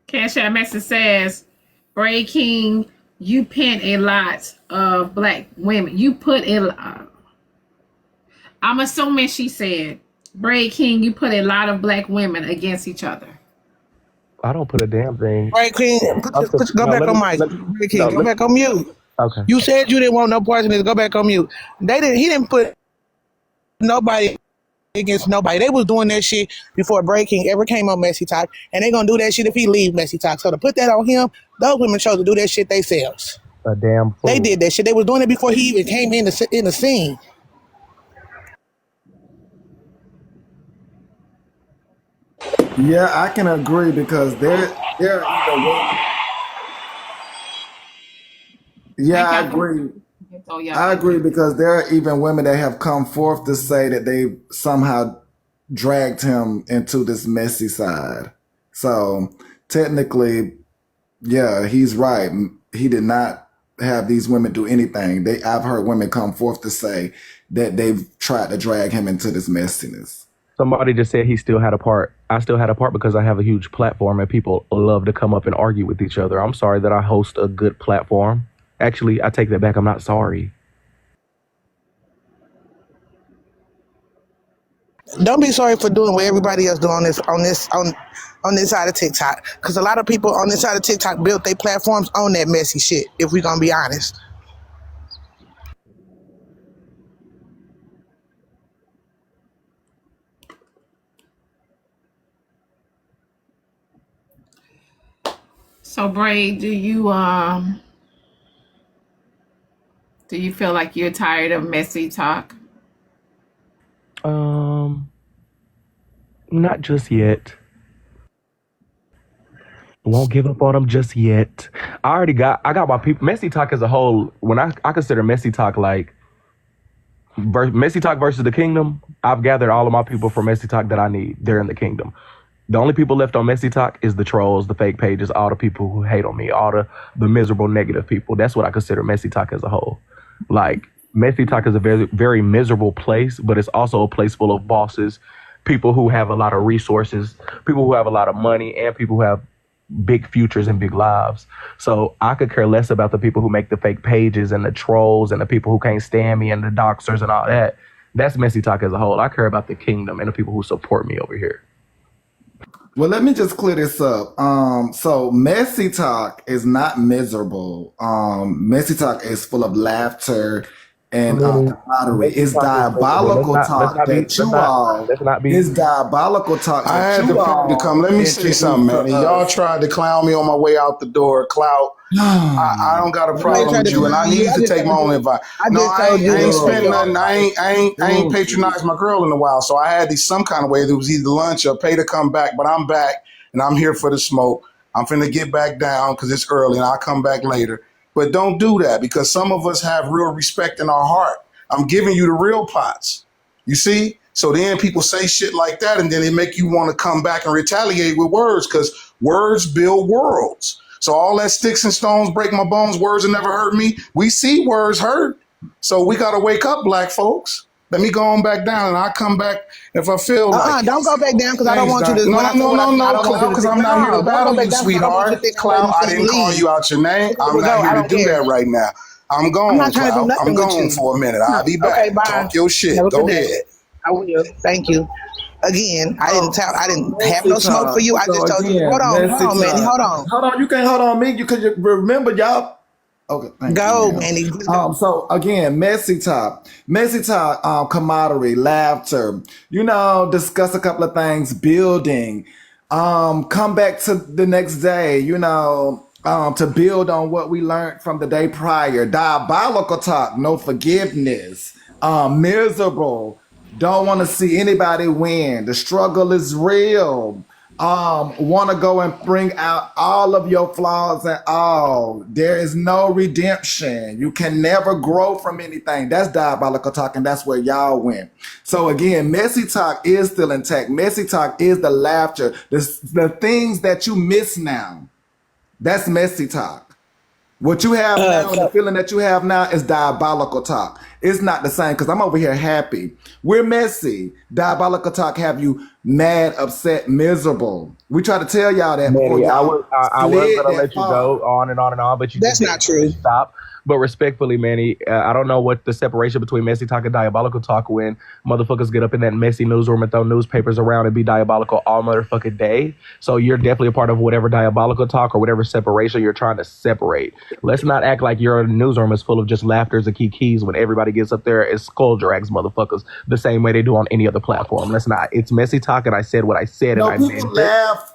Cash App message says, Bray King, you pin a lot of black women. You put I'm assuming she said, Bray King, you put a lot of black women against each other. I don't put a damn thing. Bray King, go back on mic. Bray King, go back on mute. Okay. You said you didn't want no parts in this. Go back on mute. He didn't put nobody against nobody. They was doing that shit before Bray King ever came on Messy Talk, and they gonna do that shit if he leave Messy Talk. So to put that on him, those women chose to do that shit themselves. A damn fool. They did that shit. They was doing it before he even came in the scene. Yeah, I can agree because they're yeah, I agree. I agree because there are even women that have come forth to say that they somehow dragged him into this messy side. So technically, yeah, he's right. He did not have these women do anything. I've heard women come forth to say that they've tried to drag him into this messiness. Somebody just said he still had a part. I still had a part because I have a huge platform and people love to come up and argue with each other. I'm sorry that I host a good platform. Actually, I take that back. I'm not sorry. Don't be sorry for doing what everybody else doing on this side of TikTok. Because a lot of people on this side of TikTok built their platforms on that messy shit, if we're going to be honest. So, Bray, do you feel like you're tired of Messy Talk? Not just yet. Won't give up on them just yet. I got my people. Messy Talk as a whole, when I consider Messy Talk like Messy Talk versus the Kingdom, I've gathered all of my people for Messy Talk that I need. They're in the Kingdom. The only people left on Messy Talk is the trolls, the fake pages, all the people who hate on me, all the miserable negative people. That's what I consider Messy Talk as a whole. Like, Messy Talk is a very, very miserable place, but it's also a place full of bosses, people who have a lot of resources, people who have a lot of money, and people who have big futures and big lives. So I could care less about the people who make the fake pages and the trolls and the people who can't stand me and the doxers and all that. That's Messy Talk as a whole. I care about the Kingdom and the people who support me over here. Well, let me just clear this up. So Messy Talk is not miserable. Messy Talk is full of laughter and camaraderie. It's diabolical talk that you all. It's diabolical talk. I had the point to come. Let me say something, man. Y'all tried to clown me on my way out the door. Clout. I don't got a problem with you, and I need to take my own advice. I ain't spent nothing. I ain't patronized my girl in a while, so I had some kind of way. There was either lunch or pay to come back, but I'm back, and I'm here for the smoke. I'm finna get back down because it's early, and I'll come back later. But don't do that, because some of us have real respect in our heart. I'm giving you the real pots. You see? So then people say shit like that, and then they make you want to come back and retaliate with words, because words build worlds. So all that sticks and stones break my bones, words have never hurt me. We see words hurt. So we got to wake up, black folks. Let me go on back down, and I'll come back if I feel like it. Don't go back down, because I don't want you to. No, Clout, because I'm not here to battle you, sweetheart. Clout, I didn't call you out your name. I'm not here to do that right now. I'm going, Clout. I'm going for a minute. I'll be back. Okay, bye. Talk your shit. Go ahead. I will. Thank you. Again, I didn't have no smoke for you. I just told you. Hold on, Manny. Hold on. You can't hold on me because you remember y'all. Okay, go, Manny. So again, messy talk, camaraderie, laughter. Discuss a couple of things, building. Come back to the next day. To build on what we learned from the day prior. Diabolical talk, no forgiveness. Miserable. Don't want to see anybody win. The struggle is real. Want to go and bring out all of your flaws and all. There is no redemption. You can never grow from anything. That's diabolical talk, and that's where y'all went. So again, messy talk is still intact. Messy talk is the laughter, the things that you miss now. That's messy talk. What you have now and the feeling that you have now is diabolical talk. It's not the same, because I'm over here happy. We're messy. Diabolical talk have you mad, upset, miserable. We try to tell y'all that before Manny, I y'all was going to let you go on and on and on, but that's not true. Stop. But respectfully, Manny, I don't know what the separation between messy talk and diabolical talk when motherfuckers get up in that messy newsroom and throw newspapers around and be diabolical all motherfucking day. So you're definitely a part of whatever diabolical talk or whatever separation you're trying to separate. Let's not act like your newsroom is full of just laughters and kikis when everybody gets up there and skull drags motherfuckers the same way they do on any other platform. Let's not. It's messy talk, and I said what I said, and I meant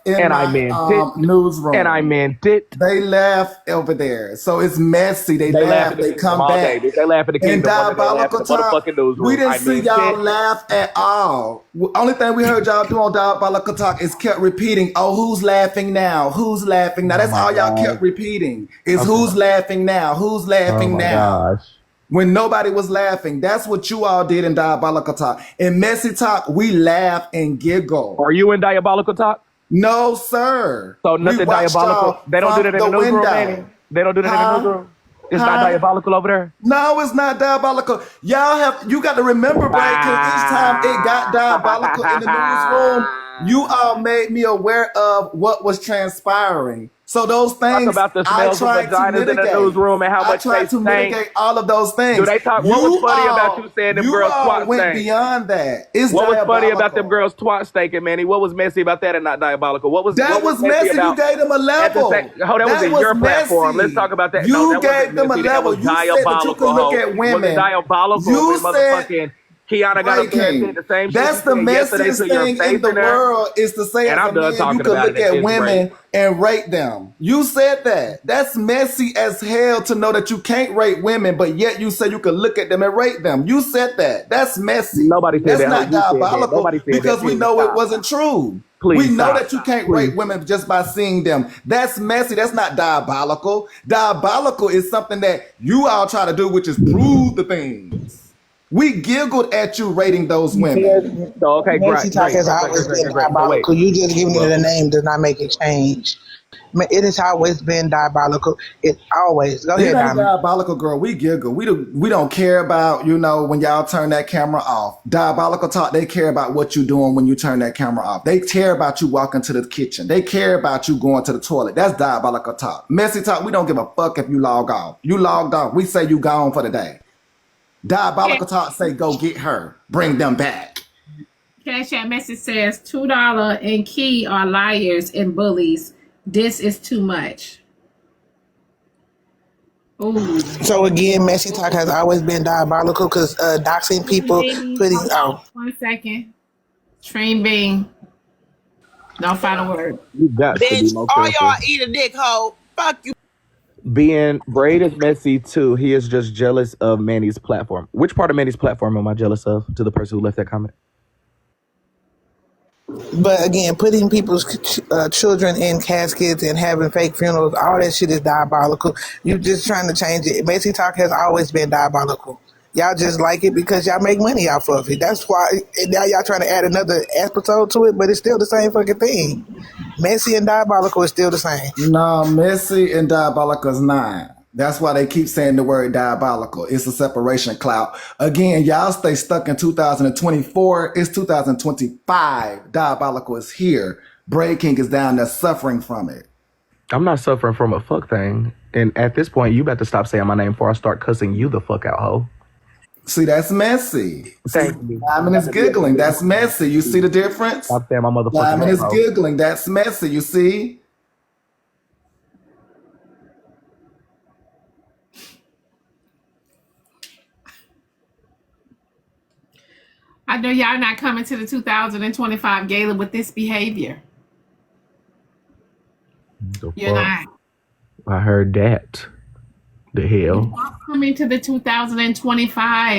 it. And I meant it. Newsroom. And I meant it. They laugh over there. So it's messy. They laugh. They come back. They laugh at the kingdom. In diabolical talk, we didn't see y'all laugh at all. Only thing we heard y'all do on diabolical talk is kept repeating, "Oh, who's laughing now? Who's laughing now?" That's all y'all kept repeating. Is who's laughing now? Who's laughing now? Gosh. When nobody was laughing. That's what you all did in diabolical talk. In messy talk, we laugh and giggle. Are you in diabolical talk? No, sir. So nothing diabolical. They don't do that in the newsroom, Manny. They don't do that in the newsroom. It's not diabolical over there. No, it's not diabolical. You got to remember, Brad, because each time it got diabolical in the newsroom, you all made me aware of what was transpiring. So those things, talk about the smells of vaginas in the newsroom and how much they to mitigate all of those things. Do they talk? What was funny about you saying them girls twat went stank? Beyond that. It's what diabolical. was funny about them girls twat stanking, Manny? What was messy about that and not diabolical? What was messy? You gave them a level. That was in your platform. Let's talk about that. You gave them a level. You said that you could look at women. Was it diabolical? You said Kiana got up there and said the same shit. That's the messiest thing in the world is to say as a man you could look at women and rate them. You said that. That's messy as hell to know that you can't rate women, but yet you say you could look at them and rate them. You said that. That's messy. Nobody said that. That's not diabolical because we know it wasn't true. We know that you can't rate women just by seeing them. That's messy. That's not diabolical. Diabolical is something that you all try to do, which is prove the things. We giggled at you rating those women. Okay, great. Talk has always been diabolical. You just giving it a name does not make it change. It has always been diabolical. It always. Go ahead, Diamond. Diabolical, girl. We giggle. We don't care about, when y'all turn that camera off. Diabolical talk, they care about what you're doing when you turn that camera off. They care about you walking to the kitchen. They care about you going to the toilet. That's diabolical talk. Messy talk, we don't give a fuck if you log off. You logged off. We say you gone for the day. Diabolical talk say go get her. Bring them back. Cash App message says $2 and Key are liars and bullies. This is too much. Ooh. So again, messy talk has always been diabolical because doxing people, putting 1 second. Train being. No final word. You got to be bitch, more all y'all careful. eat a dick hole. Fuck you. Being Braid is messy too. He is just jealous of Manny's platform. Which part of Manny's platform am I jealous of? To the person who left that comment. But again, putting people's children in caskets and having fake funerals, all that shit is diabolical. You just trying to change it. Messy talk has always been diabolical. Y'all just like it because y'all make money off of it. That's why now y'all trying to add another episode to it, but it's still the same fucking thing. Messy and diabolical is still the same. No, messy and diabolical is 9. That's why they keep saying the word diabolical. It's a separation clout. Again, y'all stay stuck in 2024. It's 2025. Diabolical is here. Braid King is down there suffering from it. I'm not suffering from a fuck thing. And at this point, you better stop saying my name before I start cussing you the fuck out, ho. See, that's messy. Thank See, you. Diamond is giggling. That's messy. You see the difference? Stop saying my motherfucking Diamond name, is ho. giggling. That's messy. You see? I know y'all not coming to the 2025 gala with this behavior. You're not. I heard that. The hell? You're not coming to the 2025